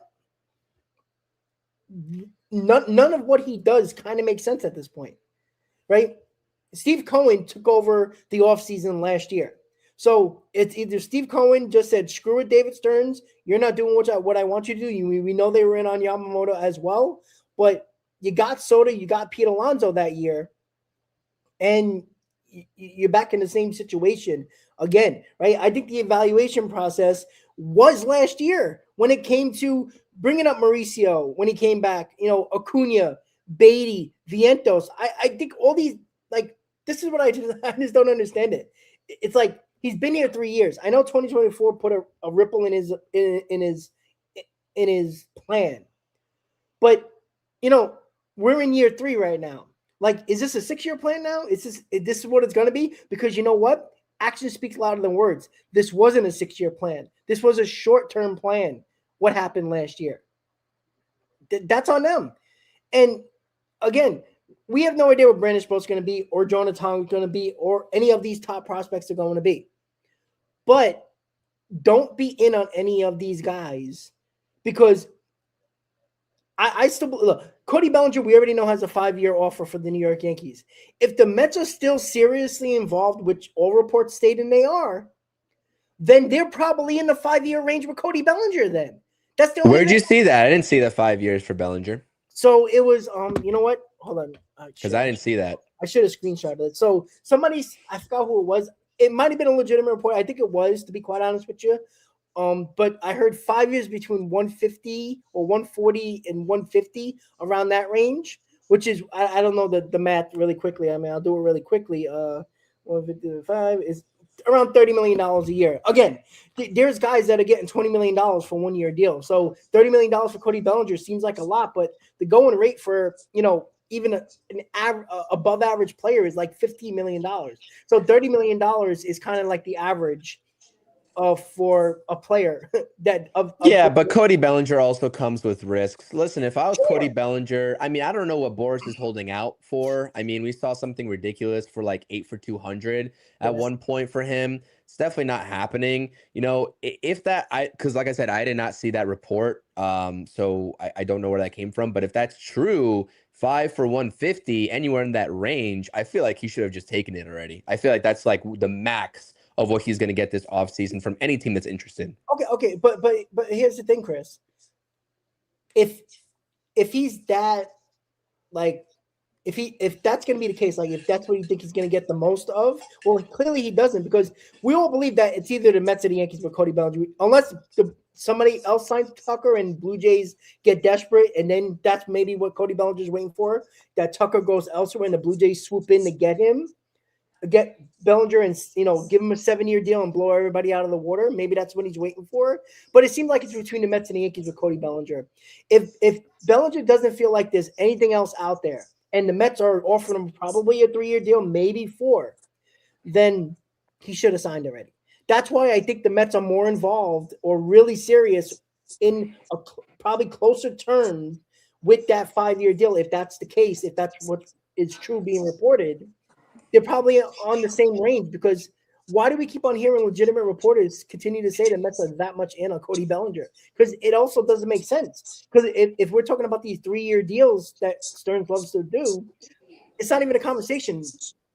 None of what he does kind of makes sense at this point, right? Steve Cohen took over the offseason last year. So it's either Steve Cohen just said, screw it, David Stearns, you're not doing what I want you to do. We know they were in on Yamamoto as well, but you got Soto, you got Pete Alonso that year, and you're back in the same situation again, right? I think the evaluation process was last year when it came to bringing up Mauricio when he came back, Acuna, Beatty, Vientos. I think all these, like, this is what I just don't understand it. It's like he's been here 3 years. I know 2024 put a ripple in his plan, but we're in year 3 right now. Like, is this a 6-year plan now? This is what it's going to be? Because you know what? Action speaks louder than words. This wasn't a 6-year plan. This was a short-term plan. What happened last year? That's on them. And again, we have no idea what Brandon Sproat's going to be, or Jonathan is going to be, or any of these top prospects are going to be. But don't be in on any of these guys, because I still look. Cody Bellinger, we already know, has a 5-year offer for the New York Yankees. If the Mets are still seriously involved, which all reports stating they are, then they're probably in the 5-year range with Cody Bellinger. Then that's the only. Where'd you see that? I didn't see the 5 years for Bellinger. So it was, you know what? Hold on. Because I didn't see that. I should have screenshotted it. So I forgot who it was. It might have been a legitimate report. I think it was, to be quite honest with you. But I heard 5 years between 150 or 140 and 150, around that range, which is, I don't know the math really quickly. I mean, I'll do it really quickly. 155 is around $30 million a year. Again, there's guys that are getting $20 million for 1-year deal. So $30 million for Cody Bellinger seems like a lot, but the going rate for, even an above average player is like $15 million. So $30 million is kind of like the average for a player but Cody Bellinger also comes with risks. Listen, if I was Cody Bellinger, I mean, I don't know what Boris is holding out for. I mean, we saw something ridiculous for like 8 for 200 at one point for him. It's definitely not happening. If that, because like I said, I did not see that report. So I don't know where that came from. But if that's true, 5 for 150, anywhere in that range, I feel like he should have just taken it already. I feel like that's like the max of what he's going to get this offseason from any team that's interested. Okay, but here's the thing, Chris. If he's that, like, if that's going to be the case, like if that's what you think he's going to get the most of, well, clearly he doesn't, because we all believe that it's either the Mets or the Yankees with Cody Bellinger, unless somebody else signs Tucker and Blue Jays get desperate, and then that's maybe what Cody Bellinger's waiting for, that Tucker goes elsewhere and the Blue Jays swoop in to get Bellinger and give him a 7-year deal and blow everybody out of the water. Maybe that's what he's waiting for. But it seems like it's between the Mets and the Yankees with Cody Bellinger. If Bellinger doesn't feel like there's anything else out there, and the Mets are offering him probably a 3-year deal, maybe 4, then he should have signed already. That's why I think the Mets are more involved or really serious in a probably closer terms with that 5-year deal. If that's the case, if that's what is true being reported, they're probably on the same range, because why do we keep on hearing legitimate reporters continue to say the Mets are that much in on Cody Bellinger? Because it also doesn't make sense. Because if we're talking about these 3-year deals that Stearns loves to do, it's not even a conversation.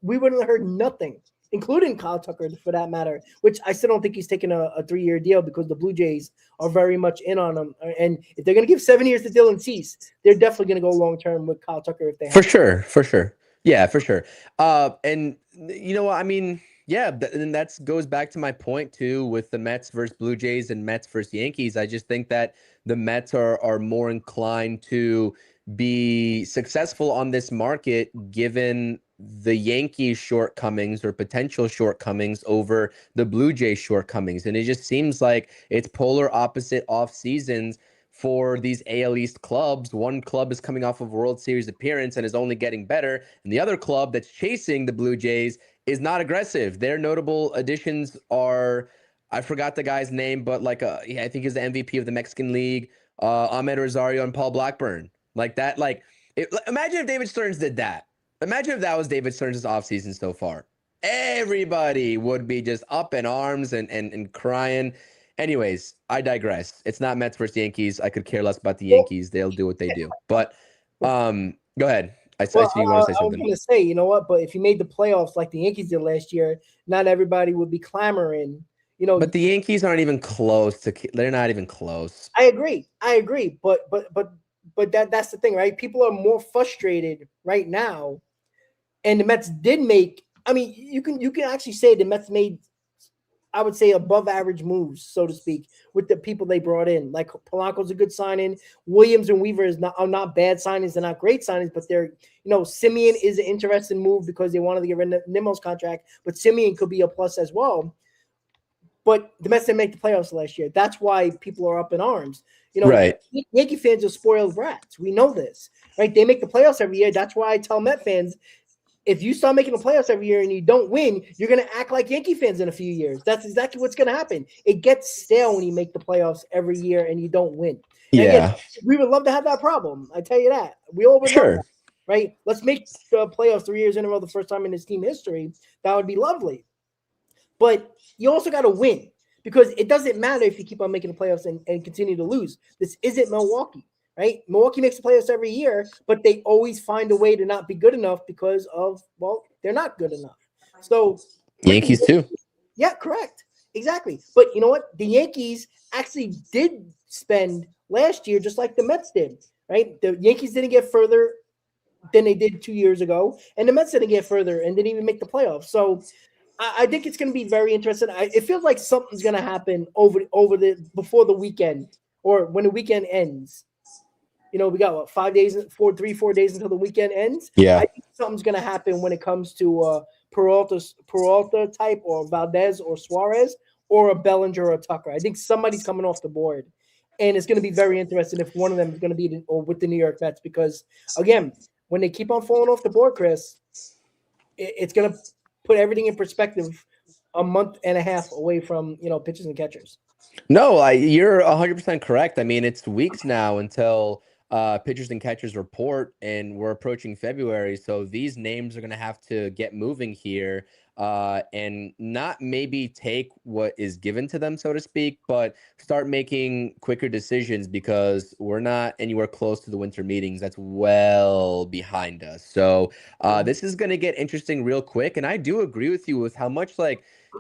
We wouldn't have heard nothing, including Kyle Tucker for that matter, which I still don't think he's taking a 3-year deal, because the Blue Jays are very much in on him. And if they're going to give 7 years to Dylan Cease, they're definitely going to go long-term with Kyle Tucker if they have For sure. Yeah, for sure. And you know what? I mean, Yeah, and that goes back to my point too with the Mets versus Blue Jays and Mets versus Yankees. I just think that the Mets are more inclined to be successful on this market given the Yankees shortcomings or potential shortcomings over the Blue Jays shortcomings. And it just seems like it's polar opposite off seasons for these AL East clubs. One club is coming off of a World Series appearance and is only getting better, and the other club that's chasing the Blue Jays is not aggressive. Their notable additions are, I forgot the guy's name, but I think he's the MVP of the Mexican League, Ahmed Rosario and Paul Blackburn. Like that, imagine if David Stearns did that. Imagine if that was David Stearns' offseason so far. Everybody would be just up in arms and crying. Anyways, I digress. It's not Mets versus Yankees. I could care less about the Well, Yankees. They'll do what they do. But go ahead. I well, see you want to say I was something. going to say, you know what? But if you made the playoffs like the Yankees did last year, not everybody would be clamoring. You know, But the Yankees aren't even close to. They're not even close. I agree. I agree. But that's the thing, right? People are more frustrated right now, and the Mets did make. I mean, you can actually say the Mets made, I would say, above average moves, so to speak, with the people they brought in. Like Polanco's a good signing. Williams and Weaver are not bad signings. They're not great signings, but they're, Simeon is an interesting move because they wanted to get rid of Nimmo's contract, but Simeon could be a plus as well. But the Mets didn't make the playoffs last year. That's why people are up in arms. Right. Yankee fans are spoiled brats. We know this, right? They make the playoffs every year. That's why I tell Met fans, if you start making the playoffs every year and you don't win, you're going to act like Yankee fans in a few years. That's exactly what's going to happen. It gets stale when you make the playoffs every year and you don't win. And Yeah. again, we would love to have that problem. I tell you that. We all would love that, right? Let's make the playoffs 3 years in a row, the first time in this team history. That would be lovely. But you also got to win, because it doesn't matter if you keep on making the playoffs and continue to lose. This isn't Milwaukee, right? Milwaukee makes the playoffs every year, but they always find a way to not be good enough because of, well, they're not good enough. So Yankees too. Yeah, correct. Exactly. But you know what? The Yankees actually did spend last year just like the Mets did, right? The Yankees didn't get further than they did 2 years ago, and the Mets didn't get further and didn't even make the playoffs. So I think it's going to be very interesting. It feels like something's going to happen before the weekend, or when the weekend ends. We got what, 4 days until the weekend ends. Yeah. I think something's going to happen when it comes to Peralta type, or Valdez or Suarez, or a Bellinger or a Tucker. I think somebody's coming off the board, and it's going to be very interesting if one of them is going to be with the New York Mets, because again, when they keep on falling off the board, Chris, it's going to put everything in perspective a month and a half away from, pitchers and catchers. No, you're 100% correct. I mean, it's weeks now until pitchers and catchers report, and we're approaching February. So these names are going to have to get moving here, and not maybe take what is given to them, so to speak, but start making quicker decisions, because we're not anywhere close to the winter meetings. That's well behind us. So this is going to get interesting real quick. And I do agree with you with how much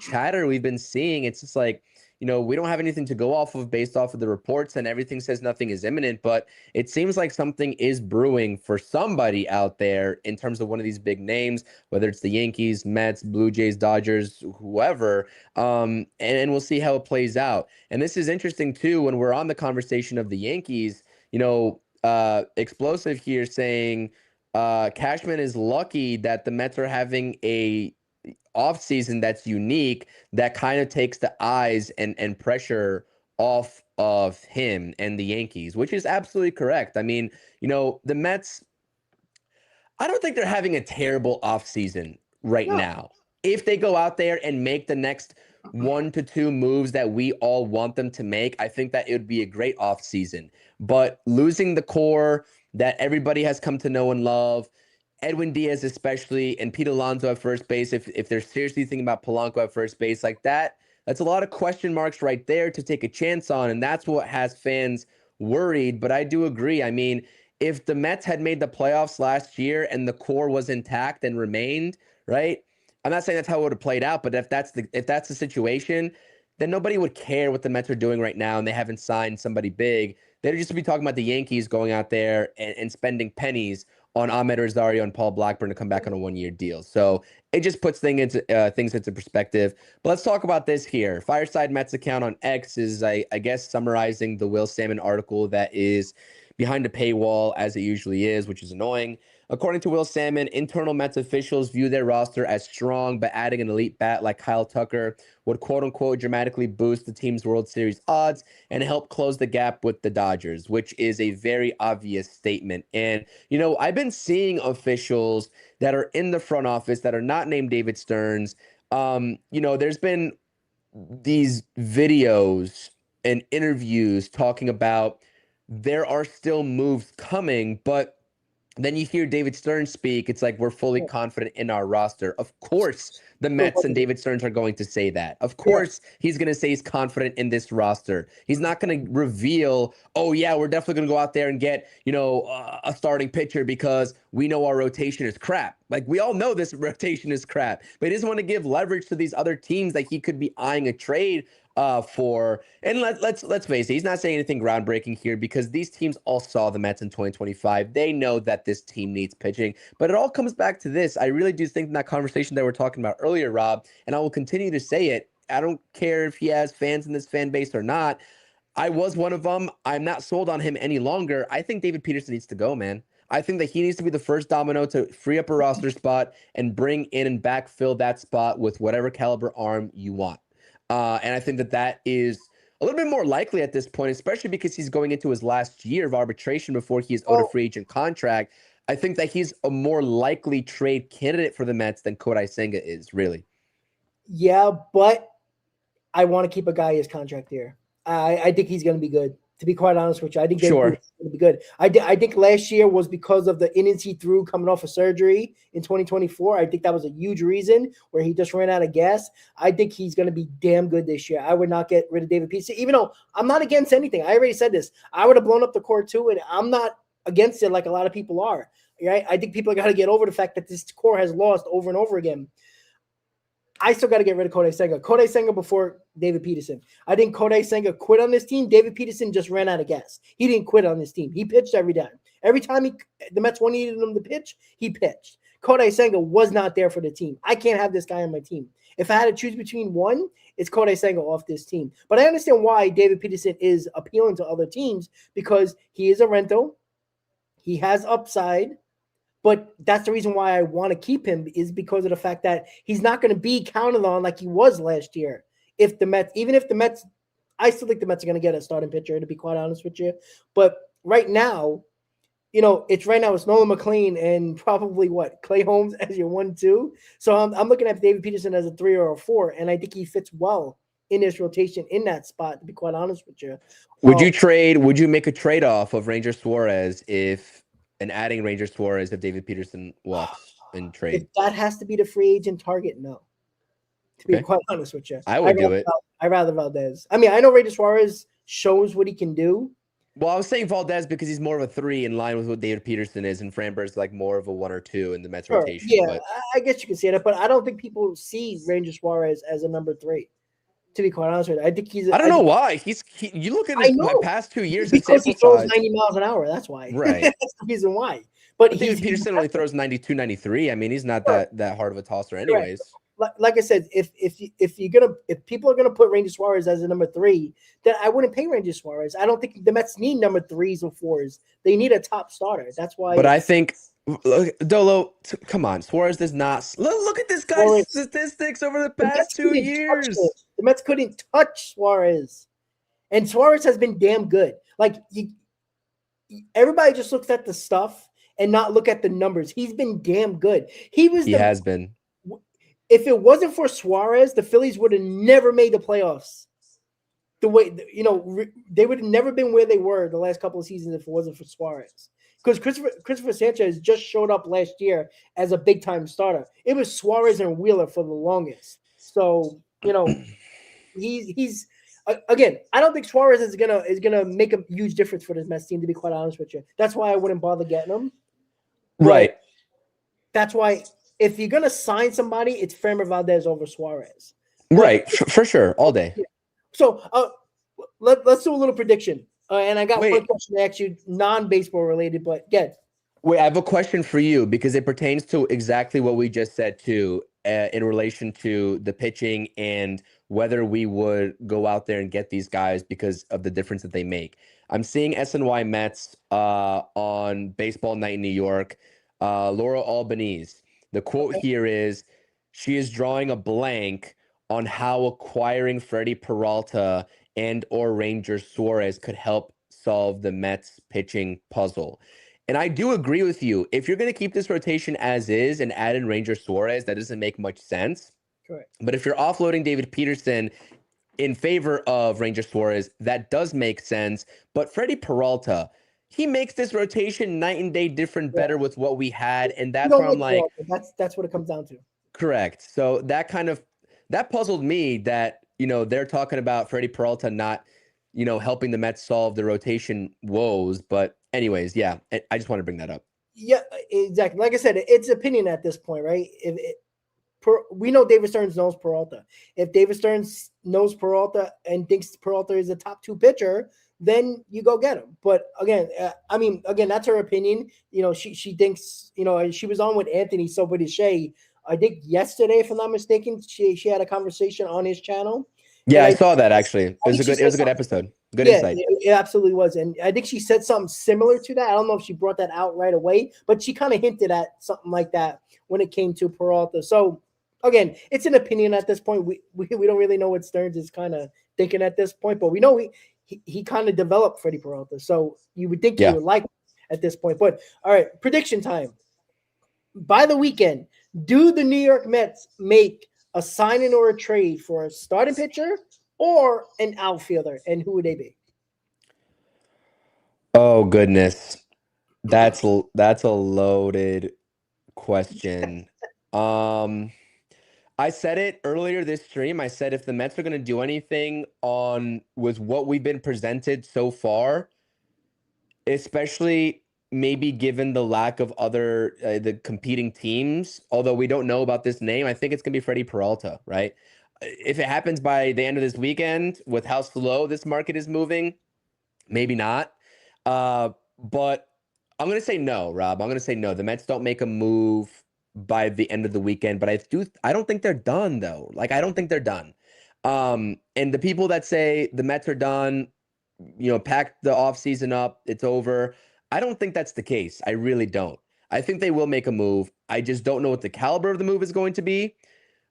chatter we've been seeing. It's just we don't have anything to go off of based off of the reports, and everything says nothing is imminent, but it seems like something is brewing for somebody out there in terms of one of these big names, whether it's the Yankees, Mets, Blue Jays, Dodgers, whoever. And we'll see how it plays out. And this is interesting too, when we're on the conversation of the Yankees, Explosive here saying Cashman is lucky that the Mets are having a offseason that's unique, that kind of takes the eyes and pressure off of him and the Yankees, which is absolutely correct. I mean, the Mets, I don't think they're having a terrible offseason right now. If they go out there and make the next 1 to 2 moves that we all want them to make, I think that it would be a great offseason. But losing the core that everybody has come to know and love, Edwin Diaz especially, and Pete Alonso at first base, if they're seriously thinking about Polanco at first base, that's a lot of question marks right there to take a chance on, and that's what has fans worried. But I do agree. I mean, if the Mets had made the playoffs last year and the core was intact and remained, right? I'm not saying that's how it would have played out, but if that's the situation, then nobody would care what the Mets are doing right now, and they haven't signed somebody big. They'd just be talking about the Yankees going out there and spending pennies on Ahmed Rosario and Paul Blackburn to come back on a 1-year deal. So it just puts things into perspective. But let's talk about this here. Fireside Mets account on X is, I guess, summarizing the Will Salmon article that is behind a paywall, as it usually is, which is annoying. According to Will Salmon, internal Mets officials view their roster as strong, but adding an elite bat like Kyle Tucker would quote-unquote dramatically boost the team's World Series odds and help close the gap with the Dodgers, which is a very obvious statement. And, I've been seeing officials that are in the front office that are not named David Stearns. There's been these videos and interviews talking about there are still moves coming, but then you hear David Stearns speak. It's like we're fully confident in our roster. Of course, the Mets and David Stearns are going to say that. Of course, he's going to say he's confident in this roster. He's not going to reveal, oh, yeah, we're definitely going to go out there and get, a starting pitcher because we know our rotation is crap. Like, we all know this rotation is crap. But he doesn't want to give leverage to these other teams that he could be eyeing a trade for. And let's face it, he's not saying anything groundbreaking here because these teams all saw the Mets in 2025. They know that this team needs pitching, but it all comes back to this. I really do think that conversation that we're talking about earlier, Rob, and I will continue to say it. I don't care if he has fans in this fan base or not. I was one of them. I'm not sold on him any longer. I think David Peterson needs to go, man. I think that he needs to be the first domino to free up a roster spot and bring in and backfill that spot with whatever caliber arm you want. And I think that is a little bit more likely at this point, especially because he's going into his last year of arbitration before he is owed a free agent contract. I think that he's a more likely trade candidate for the Mets than Kodai Senga is, really. Yeah, but I want to keep a guy his contract here. I think he's going to be good. To be quite honest with you, I think he's going to be good. I think last year was because of the innings he threw coming off of surgery in 2024. I think that was a huge reason where he just ran out of gas. I think he's going to be damn good this year. I would not get rid of David Peterson, even though I'm not against anything. I already said this. I would have blown up the core too, and I'm not against it like a lot of people are. Right? I think people got to get over the fact that this core has lost over and over again. I still got to get rid of Kodai Senga. Kodai Senga before David Peterson. I think Kodai Senga quit on this team. David Peterson just ran out of gas. He didn't quit on this team. He pitched every time. Every time the Mets needed him to pitch, he pitched. Kodai Senga was not there for the team. I can't have this guy on my team. If I had to choose between one, it's Kodai Senga off this team. But I understand why David Peterson is appealing to other teams because he is a rental. He has upside. But that's the reason why I want to keep him is because of the fact that he's not going to be counted on like he was last year. I still think the Mets are going to get a starting pitcher, to be quite honest with you. But right now, it's Nolan McLean and probably Clay Holmes as your 1-2. So I'm looking at David Peterson as a 3 or a 4, and I think he fits well in this rotation in that spot, to be quite honest with you. Would you make a trade-off of Ranger Suarez and adding Ranger Suarez if David Peterson walks in trade? If that has to be the free agent target, no. To be quite honest with you. I would do it. I'd rather Valdez. I mean, I know Ranger Suarez shows what he can do. Well, I was saying Valdez because he's more of a 3 in line with what David Peterson is, and Framberg's like more of a 1 or 2 in the Mets rotation. Yeah, but I guess you can say that, but I don't think people see Ranger Suarez as a number 3. To be quite honest with you, I think he's. I don't know why. You look at his past 2 years because he throws 90 miles an hour. That's why. Right. That's the reason why. But David Peterson only throws 92, 93. I mean, he's not that hard of a tosser, anyways. Right. Like I said, if people are gonna put Ranger Suarez as a number 3, then I wouldn't pay Ranger Suarez. I don't think the Mets need number 3s or 4s. They need a top starter. That's why. But I think. Dolo, come on. Suarez does not. Look at this guy's statistics over the past 2 years. The Mets couldn't touch Suarez, and Suarez has been damn good. Like everybody just looks at the stuff and not look at the numbers. He's been damn good. He has been. If it wasn't for Suarez, the Phillies would have never made the playoffs. The way they would have never been where they were the last couple of seasons if it wasn't for Suarez. Because Christopher Sanchez just showed up last year as a big time starter. It was Suarez and Wheeler for the longest. So he's again. I don't think Suarez is gonna make a huge difference for this Mets team. To be quite honest with you, that's why I wouldn't bother getting him. Right. That's why if you're gonna sign somebody, it's Framber Valdez over Suarez. Right, for sure, all day. Yeah. So let's do a little prediction. And I got one question to ask you, non-baseball related, but get Wait, I have a question for you because it pertains to exactly what we just said too, in relation to the pitching and whether we would go out there and get these guys because of the difference that they make. I'm seeing SNY Mets on Baseball Night in New York. Laura Albanese. The quote Okay. here is, she is drawing a blank on how acquiring Freddy Peralta and or Ranger Suarez could help solve the Mets pitching puzzle. And I do agree with you. If you're going to keep this rotation as is and add in Ranger Suarez, that doesn't make much sense. Correct. But if you're offloading David Peterson in favor of Ranger Suarez, that does make sense. But Freddy Peralta, he makes this rotation night and day different Yeah. better with what we had. And You that's don't where I'm like like, Peralta. That's what it comes down to. correct. So that puzzled me that, they're talking about Freddy Peralta not, helping the Mets solve the rotation woes. But anyways, yeah, I just want to bring that up. Yeah, exactly. Like I said, it's opinion at this point, right? We know David Stearns knows Peralta. If David Stearns knows Peralta and thinks Peralta is a top two pitcher, then you go get him. But again, again, that's her opinion. She thinks she was on with Anthony Sobodishay. I think yesterday, if I'm not mistaken, she had a conversation on his channel, Yeah, and I saw that actually. It I was think a she good it said was a good something. episode. Good Yeah, insight. it absolutely was. And I think she said something similar to that. I don't know if she brought that out right away, but she kind of hinted at something like that when it came to Peralta. So again, it's an opinion at this point. We don't really know what Stearns is kind of thinking at this point, but we know he kind of developed Freddie Peralta. So you would think he Yeah. would like at this point. But all right, prediction time. By the weekend, do the New York Mets make a signing or a trade for a starting pitcher or an outfielder? And who would they be? Oh goodness. That's a loaded question. Um I said it earlier this stream. I said if the Mets are going to do anything on with what we've been presented so far, especially maybe given the lack of other the competing teams, although we don't know about this name, I think it's going to be Freddy Peralta, right? If it happens by the end of this weekend with how slow this market is moving, maybe not. But I'm going to say no, Rob. I'm going to say no. The Mets don't make a move by the end of the weekend, but I don't think they're done though. Like I don't think they're done. And the people that say the Mets are done, pack the offseason up, it's over. I don't think that's the case. I really don't. I think they will make a move. I just don't know what the caliber of the move is going to be.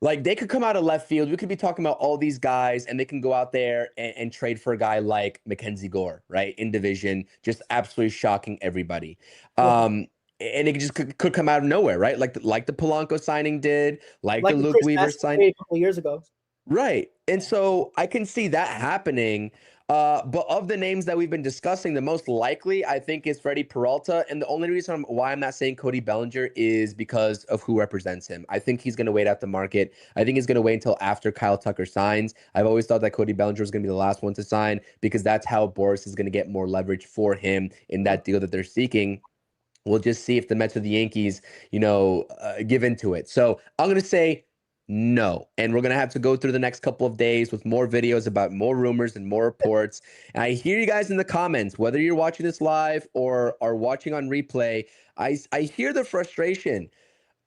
Like they could come out of left field. We could be talking about all these guys, and they can go out there and trade for a guy like Mackenzie Gore, right? In division, just absolutely shocking everybody. Right. And it just could come out of nowhere, right? Like the Polanco signing did, like the Like the Luke Chris Weaver Bassett sign. trade a couple of years ago. Right. And so I can see that happening. But of the names that we've been discussing, the most likely I think is Freddie Peralta. And the only reason why I'm not saying Cody Bellinger is because of who represents him. I think he's going to wait out the market. I think he's going to wait until after Kyle Tucker signs. I've always thought that Cody Bellinger was going to be the last one to sign because that's how Boris is going to get more leverage for him in that deal that they're seeking. We'll just see if the Mets or the Yankees, give into it. So I'm going to say no. And we're going to have to go through the next couple of days with more videos about more rumors and more reports. And I hear you guys in the comments, whether you're watching this live or are watching on replay, I hear the frustration.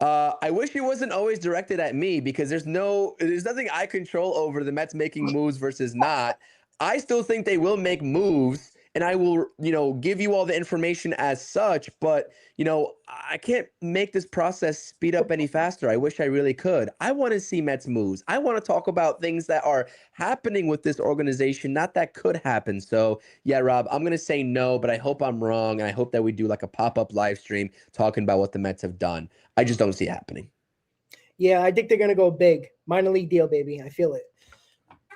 I wish it wasn't always directed at me because there's nothing I control over the Mets making moves versus not. I still think they will make moves, and I will, give you all the information as such. But I can't make this process speed up any faster. I wish I really could. I want to see Mets moves. I want to talk about things that are happening with this organization, not that could happen. So yeah, Rob, I'm gonna say no, but I hope I'm wrong, and I hope that we do like a pop-up live stream talking about what the Mets have done. I just don't see it happening. Yeah, I think they're gonna go big. Minor league deal, baby. I feel it.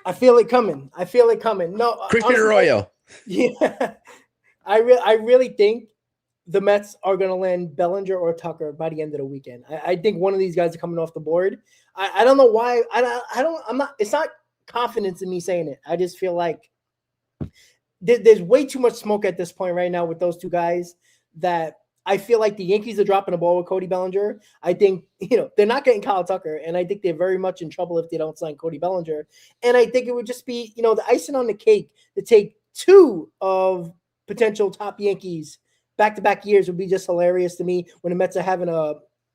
I feel it coming. I feel it coming. No, Christian honestly, Arroyo. yeah. I really think the Mets are gonna land Bellinger or Tucker by the end of the weekend. I think one of these guys are coming off the board. I don't know why. I don't. I'm not. It's not confidence in me saying it. I just feel like there's way too much smoke at this point right now with those two guys that I feel like the Yankees are dropping the ball with Cody Bellinger. I think, they're not getting Kyle Tucker, and I think they're very much in trouble if they don't sign Cody Bellinger. And I think it would just be, the icing on the cake to take two of potential top Yankees back-to-back years would be just hilarious to me when the Mets are having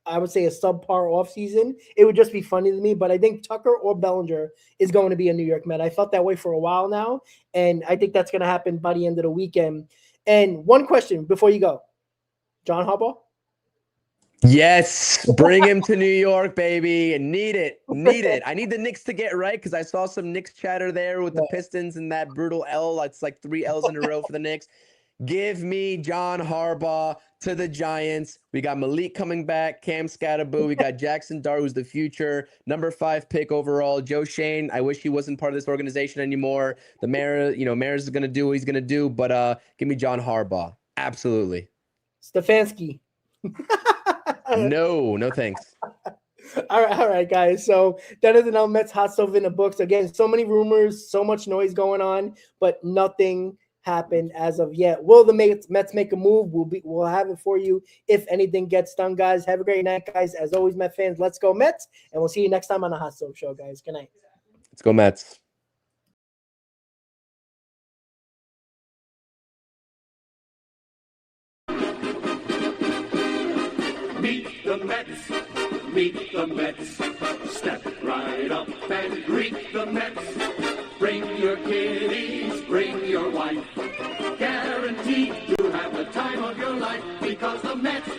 I would say a subpar offseason. It would just be funny to me, but I think Tucker or Bellinger is going to be a New York Met. I felt that way for a while now, and I think that's going to happen by the end of the weekend. And one question before you go, John Harbaugh? Yes, bring him to New York, baby. Need it. I need the Knicks to get right because I saw some Knicks chatter there with the Pistons and that brutal L. It's like 3 L's in a row for the Knicks. Give me John Harbaugh to the Giants. We got Malik coming back, Cam Scatterboo. We got Jackson Dart, who's the future number 5 pick overall. Joe Shane, I wish he wasn't part of this organization anymore. The mayor, Maris is going to do what he's going to do, but give me John Harbaugh. Absolutely. Stefanski. No thanks. All right, guys. So that is another Mets hot stove in the books. Again, so many rumors, so much noise going on, but nothing happened as of yet. Will the Mets make a move? We'll have it for you if anything gets done, guys. Have a great night, guys. As always, Met fans, let's go Mets, and we'll see you next time on the Hot Stove Show, guys. Good night. Let's go Mets. Meet the Mets, meet the Mets. Step right up and greet the Mets. Bring your kiddies, bring your wife. Guaranteed to have the time of your life because the Mets